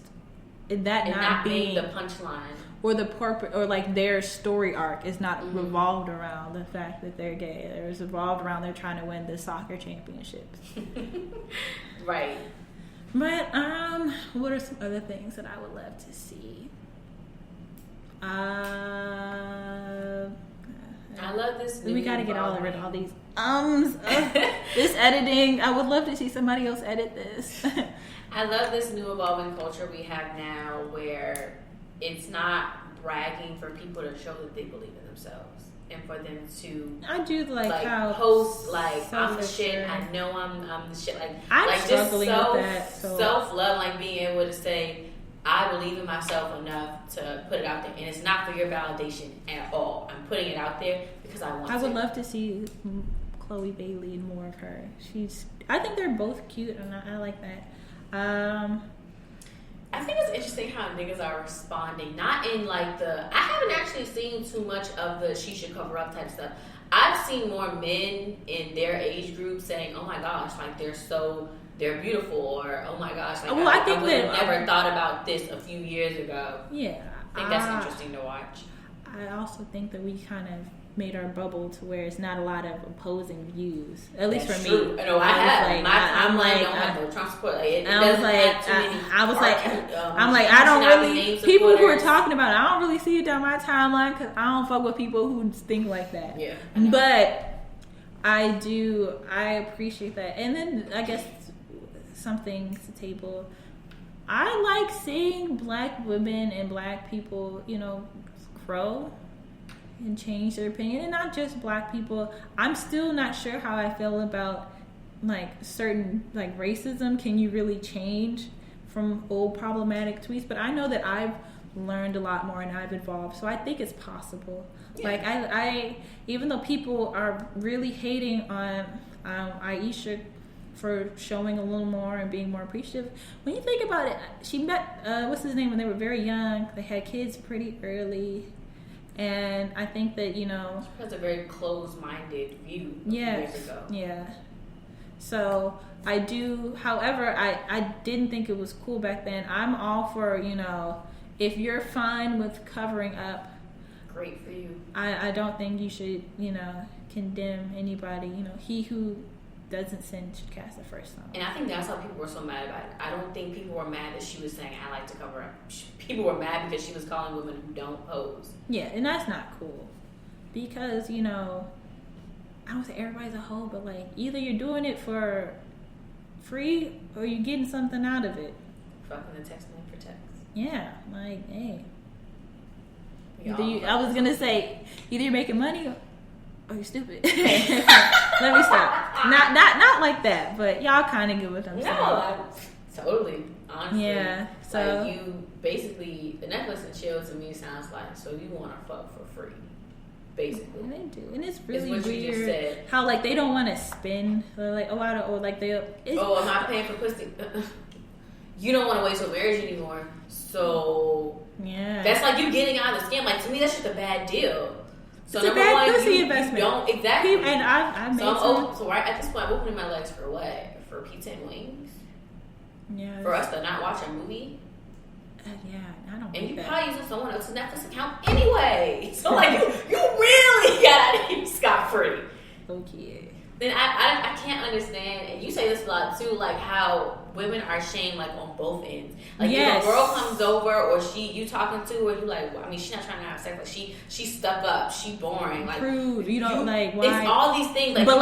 [SPEAKER 3] that
[SPEAKER 4] and
[SPEAKER 3] not
[SPEAKER 4] being the punchline
[SPEAKER 3] or the purpose or like their story arc is not revolved around the fact that they're gay. It's revolved around they're trying to win the soccer championships.
[SPEAKER 4] Right.
[SPEAKER 3] But what are some other things that I would love to see?
[SPEAKER 4] I love this.
[SPEAKER 3] We got to get rid of all these this editing. I would love to see somebody else edit this.
[SPEAKER 4] I love this new evolving culture we have now, where it's not bragging for people to show that they believe in themselves. And for them to
[SPEAKER 3] I do like how
[SPEAKER 4] post like I'm the shit. I know I'm the shit. Like
[SPEAKER 3] I'm
[SPEAKER 4] like
[SPEAKER 3] struggling
[SPEAKER 4] just
[SPEAKER 3] with that. So.
[SPEAKER 4] Self love, like being able to say I believe in myself enough to put it out there, and it's not for your validation at all. I'm putting it out there because I want.
[SPEAKER 3] I would love to see Chloe Bailey and more of her. I think they're both cute, and I like that.
[SPEAKER 4] I think it's interesting how niggas are responding. Not in like I haven't actually seen too much of the she should cover up type stuff. I've seen more men in their age group saying, "Oh my gosh, like they're beautiful," or "Oh my gosh, like I think would have never thought about this a few years ago."
[SPEAKER 3] Yeah,
[SPEAKER 4] I think that's interesting to watch.
[SPEAKER 3] I also think that we kind of made our bubble to where it's not a lot of opposing views. At least
[SPEAKER 4] That's
[SPEAKER 3] for
[SPEAKER 4] true.
[SPEAKER 3] me.
[SPEAKER 4] No, I have.
[SPEAKER 3] Like,
[SPEAKER 4] I'm like, Trump support. Like,
[SPEAKER 3] I don't really. People who are talking about it, I don't really see it down my timeline because I don't fuck with people who think like that.
[SPEAKER 4] Yeah.
[SPEAKER 3] But I appreciate that. And then I guess something to table. I like seeing black women and black people, grow and change their opinion, and not just black people. I'm still not sure how I feel about like certain like racism. Can you really change from old problematic tweets? But I know that I've learned a lot more and I've evolved. So I think it's possible.
[SPEAKER 4] Yeah.
[SPEAKER 3] Like I even though people are really hating on Aisha for showing a little more and being more appreciative, when you think about it, she met what's his name when they were very young. They had kids pretty early, and I think that
[SPEAKER 4] That's a very closed-minded view
[SPEAKER 3] yes,
[SPEAKER 4] years ago.
[SPEAKER 3] yeah. So I do. However, I didn't think it was cool back then. I'm all for if you're fine with covering up.
[SPEAKER 4] Great for you.
[SPEAKER 3] I don't think you should condemn anybody. He who doesn't sin should cast the first stone.
[SPEAKER 4] And I think that's why people were so mad about it. I don't think people were mad that she was saying, I like to cover up. People were mad because she was calling women who don't pose.
[SPEAKER 3] Yeah, and that's not cool. Because, I don't say everybody's a hoe, but like either you're doing it for free or you're getting something out of it.
[SPEAKER 4] Fucking the text man for text.
[SPEAKER 3] Yeah, like, hey.
[SPEAKER 4] We
[SPEAKER 3] I was going to say, either you're making money or you're stupid. Let me stop. Not like that, but y'all kind of get what I'm saying.
[SPEAKER 4] Totally. Honestly.
[SPEAKER 3] Yeah. So
[SPEAKER 4] like you basically, the Netflix and chill to me sounds like, so you want to fuck for free. Basically.
[SPEAKER 3] And they do. And it's really
[SPEAKER 4] what you just
[SPEAKER 3] weird
[SPEAKER 4] said.
[SPEAKER 3] how like they don't want to spend like a lot of am
[SPEAKER 4] I paying for pussy? You don't want to waste your marriage anymore. So
[SPEAKER 3] yeah.
[SPEAKER 4] that's like you getting out of the scam. Like to me that's just a bad deal. So
[SPEAKER 3] it's a bad pussy investment.
[SPEAKER 4] You don't exactly.
[SPEAKER 3] And I've made
[SPEAKER 4] so right at this point I'm opening my legs for what? For pizza and wings?
[SPEAKER 3] Yeah.
[SPEAKER 4] For us to not watch a movie?
[SPEAKER 3] Yeah, I don't.
[SPEAKER 4] And you
[SPEAKER 3] that.
[SPEAKER 4] probably using someone else's Netflix account anyway. So like you really got out of here scot free.
[SPEAKER 3] Okay.
[SPEAKER 4] Then I can't understand, and you say this a lot too, like how women are shamed like on both ends. Like
[SPEAKER 3] yes.
[SPEAKER 4] if a girl comes over or you talking to her, you like, well, I mean, she's not trying to have sex. Like she's stuck up, she boring, like
[SPEAKER 3] rude. You don't like why?
[SPEAKER 4] It's all these things. Like,
[SPEAKER 3] but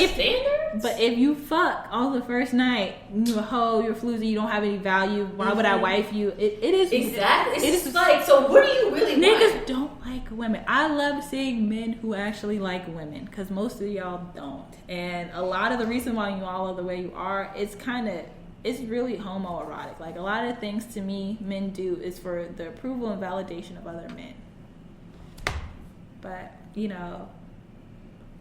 [SPEAKER 3] if
[SPEAKER 4] standards.
[SPEAKER 3] But if you fuck on the first night, you're a hoe, you're floozy, you don't have any value. Why would I wife you? It is
[SPEAKER 4] exactly.
[SPEAKER 3] It is
[SPEAKER 4] like, so what do you really
[SPEAKER 3] niggas
[SPEAKER 4] want?
[SPEAKER 3] don't like women. I love seeing men who actually like women because most of y'all don't. And a lot of the reason why you all are the way you are, it's really homoerotic. Like a lot of things to me men do is for the approval and validation of other men. But,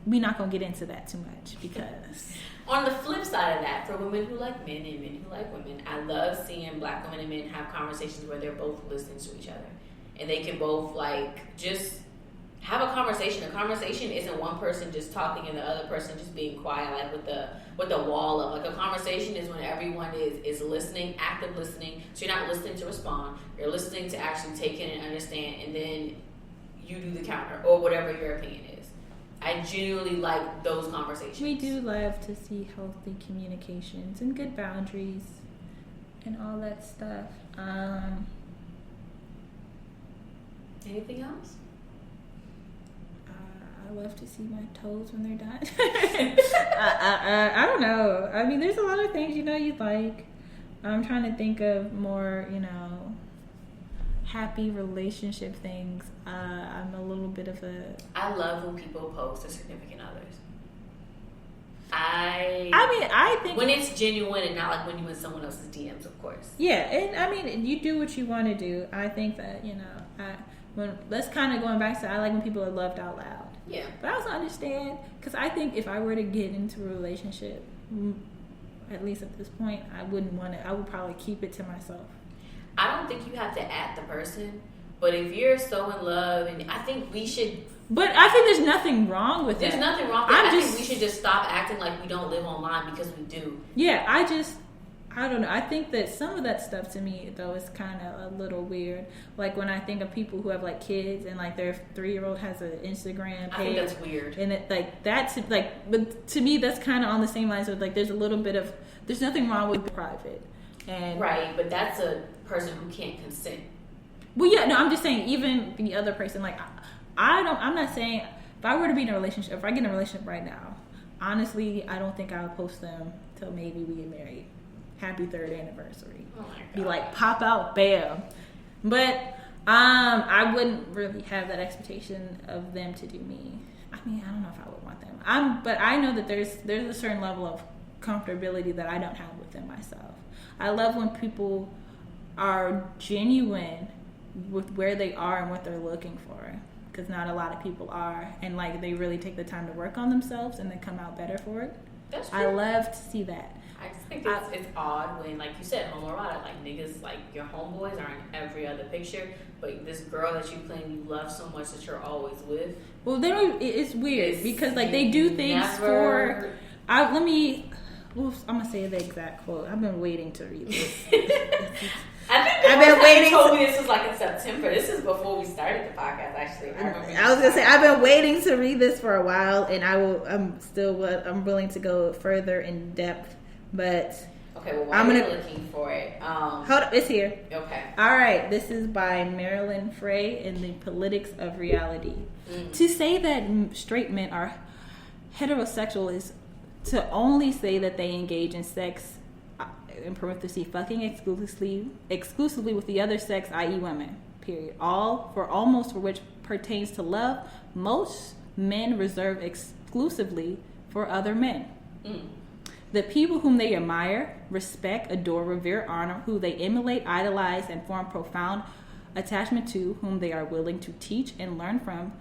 [SPEAKER 3] we're not going to get into that too much because...
[SPEAKER 4] On the flip side of that, for women who like men and men who like women, I love seeing black women and men have conversations where they're both listening to each other. And they can both, like, just have a conversation. A conversation isn't one person just talking and the other person just being quiet, like with the wall up. Like a conversation is when everyone is listening, active listening. So you're not listening to respond. You're listening to actually take in and understand, and then you do the counter or whatever your opinion is. I genuinely like those conversations.
[SPEAKER 3] We do love to see healthy communications and good boundaries and all that stuff.
[SPEAKER 4] Anything else?
[SPEAKER 3] I love to see my toes when they're done. I don't know. I mean, there's a lot of things, you like. I'm trying to think of more, happy relationship things. I'm a little bit of a...
[SPEAKER 4] I love when people post their significant others.
[SPEAKER 3] I think...
[SPEAKER 4] When it's genuine and not like when you in someone else's DMs, of course.
[SPEAKER 3] Yeah, and I mean, you do what you want to do. I think that, that's kind of going back to, I like when people are loved out loud.
[SPEAKER 4] Yeah.
[SPEAKER 3] But I also understand, because I think if I were to get into a relationship, at least at this point, I wouldn't want to, I would probably keep it to myself.
[SPEAKER 4] I don't think you have to at the person, but if you're so in love, and I think we should...
[SPEAKER 3] But I think there's nothing wrong with it.
[SPEAKER 4] There's nothing wrong with it. I think we should just stop acting like we don't live online because we do.
[SPEAKER 3] Yeah, I don't know. I think that some of that stuff to me, though, is kind of a little weird. Like when I think of people who have like kids and like their 3-year-old has an Instagram page.
[SPEAKER 4] I think that's weird.
[SPEAKER 3] And it but to me, that's kind of on the same lines of like there's nothing wrong with private. And
[SPEAKER 4] right, but that's a person who can't consent.
[SPEAKER 3] Well, yeah, no, I'm just saying even the other person, like I'm not saying if I were to be in a relationship, if I get in a relationship right now, honestly, I don't think I would post them till maybe we get married. Happy 3rd anniversary.
[SPEAKER 4] Oh my God.
[SPEAKER 3] Be like, pop out, bam. But I wouldn't really have that expectation of them to do me. I mean, I don't know if I would want them. But I know that there's a certain level of comfortability that I don't have within myself. I love when people are genuine with where they are and what they're looking for, because not a lot of people are, and like they really take the time to work on themselves and then come out better for it.
[SPEAKER 4] That's true.
[SPEAKER 3] I love to see that.
[SPEAKER 4] I just think it's odd when, like you said, homoerotic, like niggas, like your homeboys are in every other picture, but this girl that you claim you love so much that you're always with.
[SPEAKER 3] Well, they don't. It's weird because like they do things for. I'm gonna say the exact quote. I've been waiting to read this.
[SPEAKER 4] I've been waiting. Told me this was like in September. This is before we started the podcast. Actually,
[SPEAKER 3] I was gonna say I've been waiting to read this for a while, and I'm willing to go further in depth, but
[SPEAKER 4] okay. Well, while you're looking for it,
[SPEAKER 3] hold up, it's here.
[SPEAKER 4] Okay.
[SPEAKER 3] All right, this is by Marilyn Frey in The Politics of Reality. To say that straight men are heterosexual is to only say that they engage in sex, in parentheses, fucking exclusively with the other sex, i.e. women, period. For which pertains to love, most men reserve exclusively for other men. The people whom they admire, respect, adore, revere, honor, who they emulate, idolize, and form profound attachment to, whom they are willing to teach and learn from,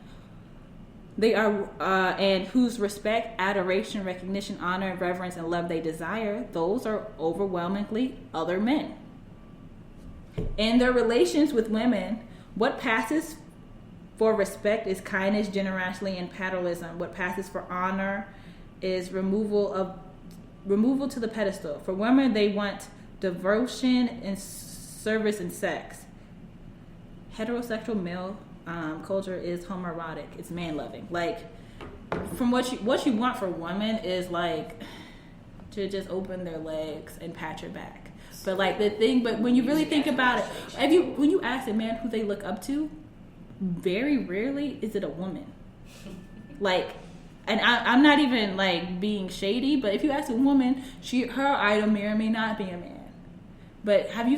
[SPEAKER 3] and whose respect, adoration, recognition, honor, reverence, and love they desire, those are overwhelmingly other men. In their relations with women, what passes for respect is kindness, generosity, and paternalism. What passes for honor is removal to the pedestal. For women, they want devotion and service and sex. Heterosexual male culture is homoerotic. It's man loving. Like, from what you want for women is like to just open their legs and pat your back. But like but when you really think about it, when you ask a man who they look up to, very rarely is it a woman. Like, and I'm not even like being shady, but if you ask a woman, her idol may or may not be a man. But have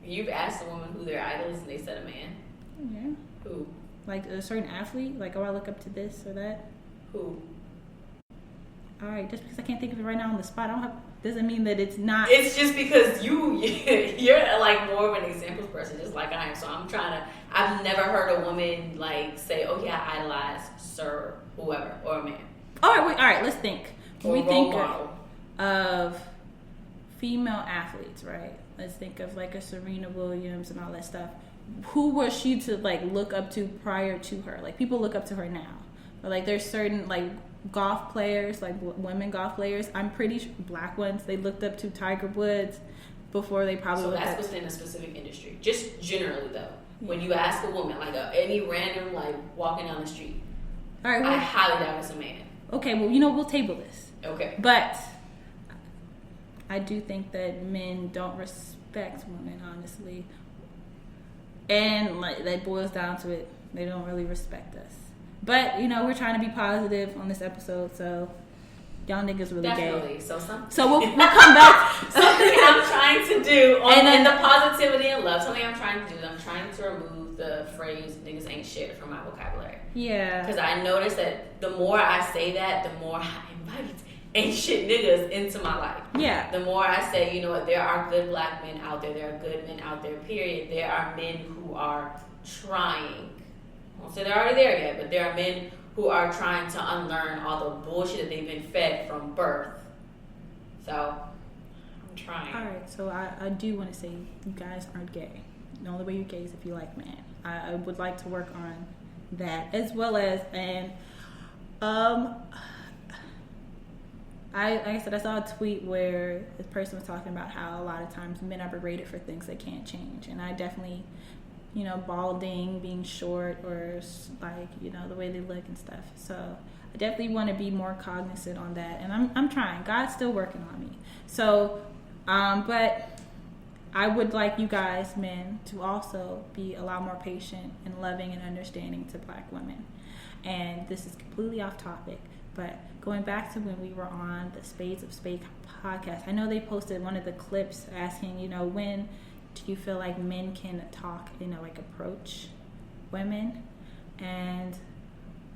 [SPEAKER 4] You've asked a woman who their idol is and they said a man?
[SPEAKER 3] Yeah.
[SPEAKER 4] Who?
[SPEAKER 3] Like a certain athlete? Like, oh, I look up to this or that?
[SPEAKER 4] Who?
[SPEAKER 3] Alright, just because I can't think of it right now on the spot, doesn't mean that it's not.
[SPEAKER 4] It's just because you're like more of an examples person, just like I am. So I've never heard a woman like say, oh yeah, I idolize Sir whoever or a man.
[SPEAKER 3] Alright, let's think.
[SPEAKER 4] Or
[SPEAKER 3] we think
[SPEAKER 4] model.
[SPEAKER 3] of female athletes, right? Let's think of like a Serena Williams and all that stuff. Who was she to like look up to prior to her? Like, people look up to her now. But like there's certain like golf players, like women golf players, I'm pretty sure black ones, they looked up to Tiger Woods before they probably looked up. So that's within
[SPEAKER 4] a specific industry. Just generally though. Yeah. When you ask a woman, like any random like walking down the street, all right, I highly doubt it's a man.
[SPEAKER 3] Okay, well, we'll table this.
[SPEAKER 4] Okay.
[SPEAKER 3] But I do think that men don't respect women, honestly. And like that boils down to it. They don't really respect us. But, we're trying to be positive on this episode, so y'all niggas really
[SPEAKER 4] Definitely.
[SPEAKER 3] gay.
[SPEAKER 4] So
[SPEAKER 3] we'll come back.
[SPEAKER 4] Something I'm trying to do and the positivity and love. Something I'm trying to do is I'm trying to remove the phrase niggas ain't shit from my vocabulary.
[SPEAKER 3] Yeah.
[SPEAKER 4] Because I noticed that the more I say that, the more I invite ain't shit niggas into my life.
[SPEAKER 3] Yeah.
[SPEAKER 4] The more I say, you know what, there are good black men out there. There are good men out there, period. There are men who are trying. I won't say they're already there yet, but there are men who are trying to unlearn all the bullshit that they've been fed from birth. So, I'm trying.
[SPEAKER 3] All right, so I do want to say you guys aren't gay. The only way you're gay is if you like men. I would like to work on that, as well as, and like I said, I saw a tweet where this person was talking about how a lot of times men are berated for things they can't change. And I definitely, balding, being short, or like, the way they look and stuff. So I definitely want to be more cognizant on that. And I'm trying. God's still working on me. So, but I would like you guys, men, to also be a lot more patient and loving and understanding to black women. And this is completely off topic, but going back to when we were on the Spades of Spade podcast, I know they posted one of the clips asking, when do you feel like men can talk, like approach women? And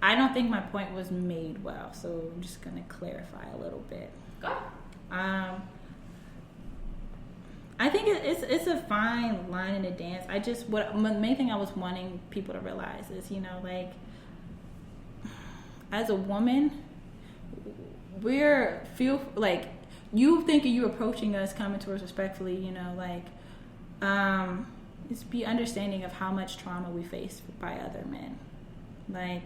[SPEAKER 3] I don't think my point was made well, so I'm just going to clarify a little bit.
[SPEAKER 4] Go.
[SPEAKER 3] I think it's a fine line in a dance. The main thing I was wanting people to realize is, like, as a woman, feel like you thinking you approaching us, coming to us respectfully, just be understanding of how much trauma we face by other men. Like,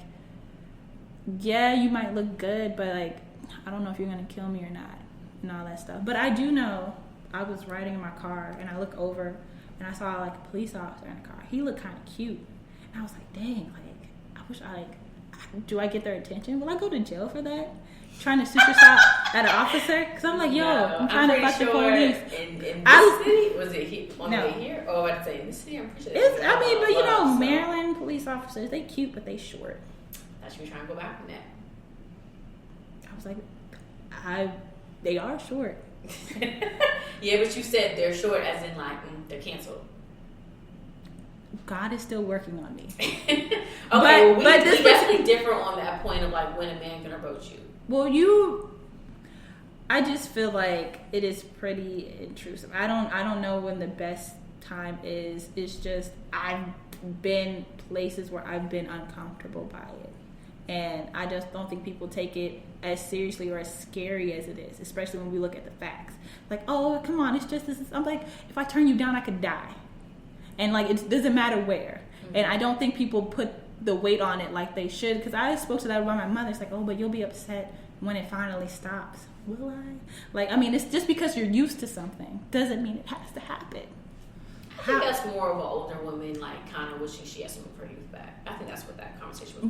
[SPEAKER 3] yeah, you might look good, but like, I don't know if you're gonna kill me or not, and all that stuff. But I do know, I was riding in my car and I look over and I saw like a police officer in the car. He looked kind of cute, and I was like, dang, like, I wish do I get their attention? Will I go to jail for that? Trying to super stop at an officer? Because I'm like, yo, I'm trying to fuck the police.
[SPEAKER 4] In this city? Was it here? On the way here? Oh, I'd say in this city, I'm pretty sure.
[SPEAKER 3] But Maryland police officers, they cute, but they short.
[SPEAKER 4] I thought you were trying to go back from that.
[SPEAKER 3] I was like, they are short.
[SPEAKER 4] Yeah, but you said they're short as in like, they're canceled.
[SPEAKER 3] God is still working on me.
[SPEAKER 4] Okay,
[SPEAKER 3] but
[SPEAKER 4] we definitely differ on that point of like when a man can approach you.
[SPEAKER 3] Well, I just feel like it is pretty intrusive. I don't know when the best time is. It's just I've been places where I've been uncomfortable by it. And I just don't think people take it as seriously or as scary as it is, especially when we look at the facts. Like, oh, come on, it's just this. I'm like, if I turn you down, I could die. And like, it doesn't matter where. Mm-hmm. And I don't think people put the weight on it like they should. Because I spoke to that about my mother. It's like, oh, but you'll be upset when it finally stops. Will I? Like, I mean, it's just because you're used to something doesn't mean it has to happen.
[SPEAKER 4] I think that's more of an older woman, like, kind of wishing she had some of her youth back. I think that's what that conversation was.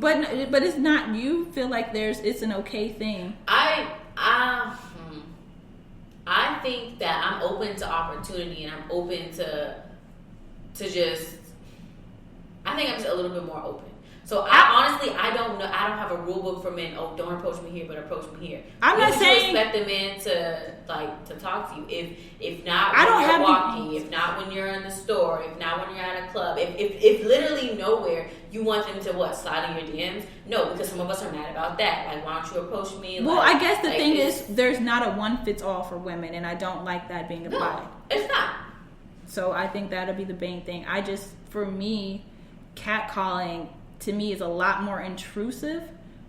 [SPEAKER 3] But it's not. You feel like it's an okay thing.
[SPEAKER 4] I think that I'm open to opportunity, and I'm open to just. I think I'm just a little bit more open. So I don't know. I don't have a rule book for men. Oh, don't approach me here, but approach me here.
[SPEAKER 3] I'm not saying
[SPEAKER 4] you expect the man to talk to you. If not when you're walking, if not when you're in the store, if not when you're at a club, if literally nowhere you want them to slide in your DMs. No, because some of us are mad about that. Like, why don't you approach me?
[SPEAKER 3] Well, I guess the thing is, there's not a one fits all for women, and I don't like that being applied.
[SPEAKER 4] No, it's not.
[SPEAKER 3] So I think that'll be the main thing. For me, catcalling to me is a lot more intrusive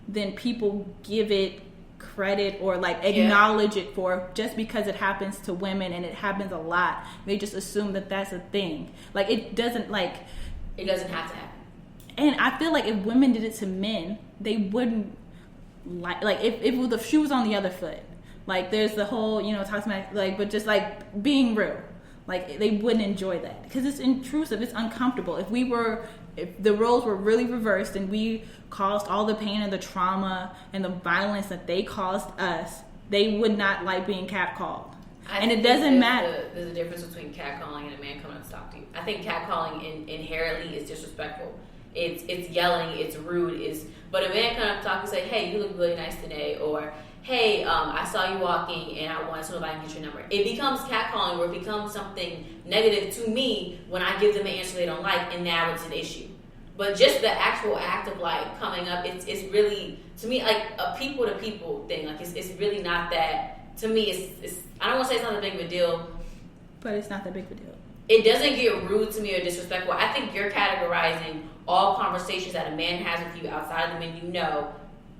[SPEAKER 3] than people give it credit or like acknowledge it for, just because it happens to women and it happens a lot. They just assume that that's a thing. Like, it doesn't have to happen. And I feel like if women did it to men, they wouldn't like if the shoe was on the other foot. Like, there's the whole, toxic, like, but just like being real. Like, they wouldn't enjoy that because it's intrusive. It's uncomfortable. If the roles were really reversed and we caused all the pain and the trauma and the violence that they caused us, they would not like being catcalled. And it doesn't matter.
[SPEAKER 4] There's a difference between catcalling and a man coming up to talk to you. I think catcalling inherently is disrespectful. It's yelling. It's rude. But a man coming up to talk and say, "Hey, you look really nice today," or "Hey, I saw you walking and I wanted to know if I can get your number." It becomes catcalling, or it becomes something negative to me when I give them an answer they don't like, and now it's an issue. But just the actual act of like coming up, it's really, to me, like a people to people thing. Like, it's really not that. To me, it's I don't want to say it's not that big of a deal,
[SPEAKER 3] but it's not that big of a deal.
[SPEAKER 4] It doesn't get rude to me or disrespectful. I think you're categorizing all conversations that a man has with you outside of the men you know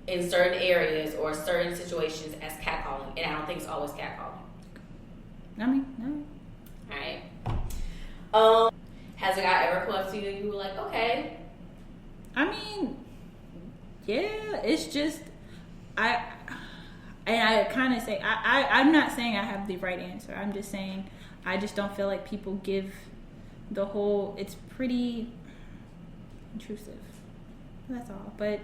[SPEAKER 4] in certain areas or certain situations as catcalling, and I don't think it's always catcalling.
[SPEAKER 3] I mean, no.
[SPEAKER 4] All right. Has a guy ever come up to you and you were like, okay?
[SPEAKER 3] I mean, yeah. It's just I kind of say I'm not saying I have the right answer. I'm just saying I just don't feel like people give the whole. It's pretty intrusive. That's all. But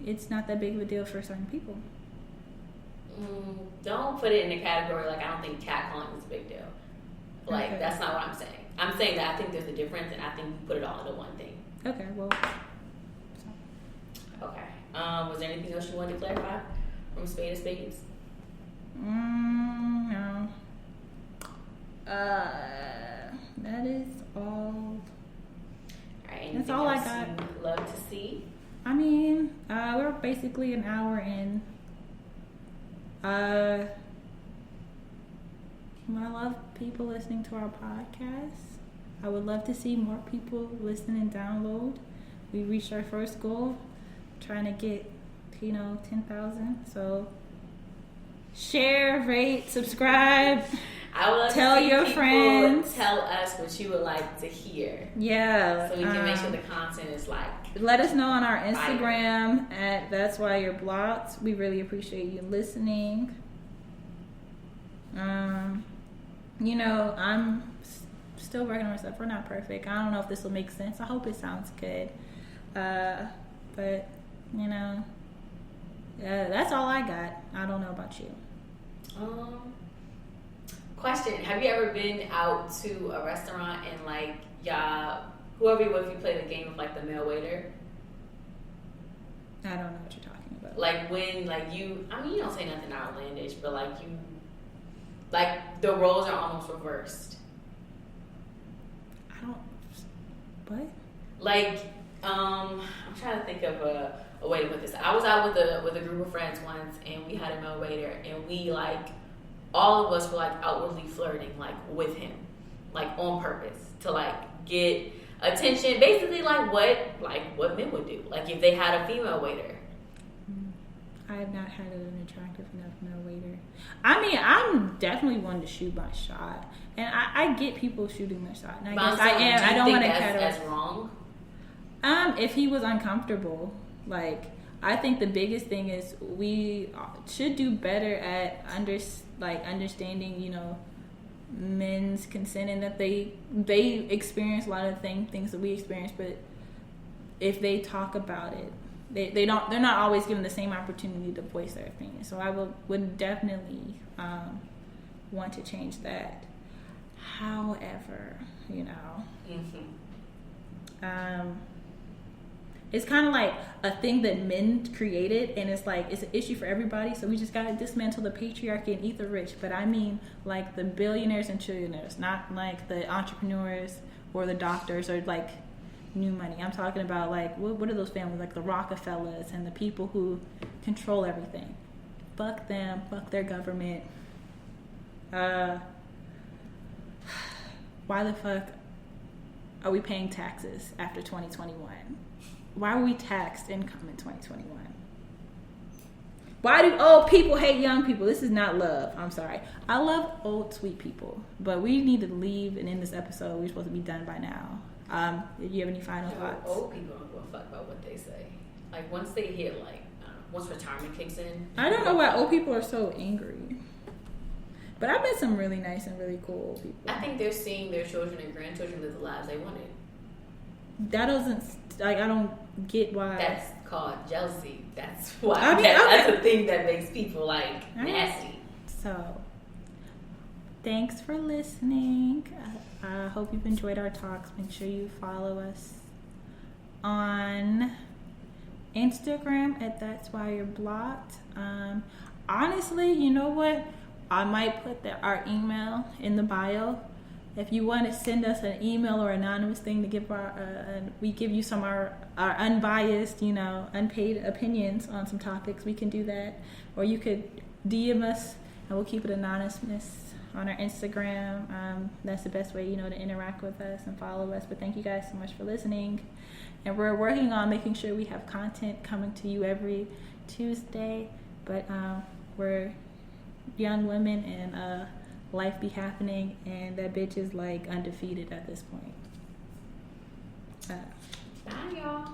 [SPEAKER 3] it's not that big of a deal for certain people.
[SPEAKER 4] Don't put it in a category like I don't think catcalling is a big deal. Like, okay. That's not what I'm saying. I'm saying that I think there's a difference, and I think you put it all into one thing.
[SPEAKER 3] Okay, well.
[SPEAKER 4] Okay. Was there anything else you wanted to clarify from Spade to Spades?
[SPEAKER 3] No. That is all.
[SPEAKER 4] Alright,
[SPEAKER 3] that's all I got.
[SPEAKER 4] You'd love to see?
[SPEAKER 3] I mean, we're basically an hour in. I love people listening to our podcast. I would love to see more people listen and download. We reached our first goal, trying to get, 10,000. So share, rate, subscribe.
[SPEAKER 4] I would love
[SPEAKER 3] tell
[SPEAKER 4] to see
[SPEAKER 3] your
[SPEAKER 4] people
[SPEAKER 3] friends.
[SPEAKER 4] Tell us what you would like to hear.
[SPEAKER 3] Yeah.
[SPEAKER 4] So we can make sure the content is like.
[SPEAKER 3] Let us know on our Instagram at That's Why You're Blocked. We really appreciate you listening. I'm still working on myself. We're not perfect. I don't know if this will make sense. I hope it sounds good. But that's all I got. I don't know about you.
[SPEAKER 4] Question: have you ever been out to a restaurant and like y'all, whoever you with, you play the game of like the male waiter?
[SPEAKER 3] I don't know what you're talking about.
[SPEAKER 4] Like when like you don't say nothing outlandish, but like the roles are almost reversed.
[SPEAKER 3] What?
[SPEAKER 4] Like, I'm trying to think of a way to put this. I was out with a group of friends once, and we had a male waiter, and we like all of us were like outwardly flirting like with him, like on purpose to like get attention. Basically, like what men would do, like if they had a female waiter.
[SPEAKER 3] I have not had an attractive enough male waiter. I mean, I'm definitely one to shoot my shot, and I get people shooting their shot. And I guess I am. I don't want to cut
[SPEAKER 4] that's wrong.
[SPEAKER 3] If he was uncomfortable, like I think the biggest thing is we should do better at understanding, men's consent, and that they experience a lot of things that we experience, but if they talk about it. They're not always given the same opportunity to voice their opinion. So I would definitely want to change that. However, it's kind of like a thing that men created, and it's like it's an issue for everybody. So we just gotta dismantle the patriarchy and eat the rich. But I mean, like the billionaires and trillionaires, not like the entrepreneurs or the doctors or like new money. I'm talking about like what are those families, like the Rockefellers and the people who control everything. Fuck them, fuck their government. Why the fuck are we paying taxes after 2021? Why were we taxed income in 2021? Why do old people hate young people? This is not love. I'm sorry. I love old sweet people, but we need to leave and end this episode. We're supposed to be done by now. Do you have any final thoughts?
[SPEAKER 4] Old people don't give a fuck about what they say. Like once they hit once retirement kicks in.
[SPEAKER 3] I don't know why old people are so angry. But I've met some really nice and really cool old people.
[SPEAKER 4] I think they're seeing their children and grandchildren live the lives they wanted.
[SPEAKER 3] That doesn't I don't get why.
[SPEAKER 4] That's called jealousy. That's why. That's a thing that makes people nasty.
[SPEAKER 3] So, thanks for listening. I hope you've enjoyed our talks. Make sure you follow us on Instagram at That's Why You're Blocked. Honestly, you know what? I might put our email in the bio. If you want to send us an email or anonymous thing to give we give you some our unbiased, unpaid opinions on some topics, we can do that. Or you could DM us and we'll keep it anonymous on our Instagram. That's the best way, to interact with us and follow us. But thank you guys so much for listening. And we're working on making sure we have content coming to you every Tuesday. But we're young women and life be happening, and that bitch is undefeated at this point.
[SPEAKER 4] Bye, y'all.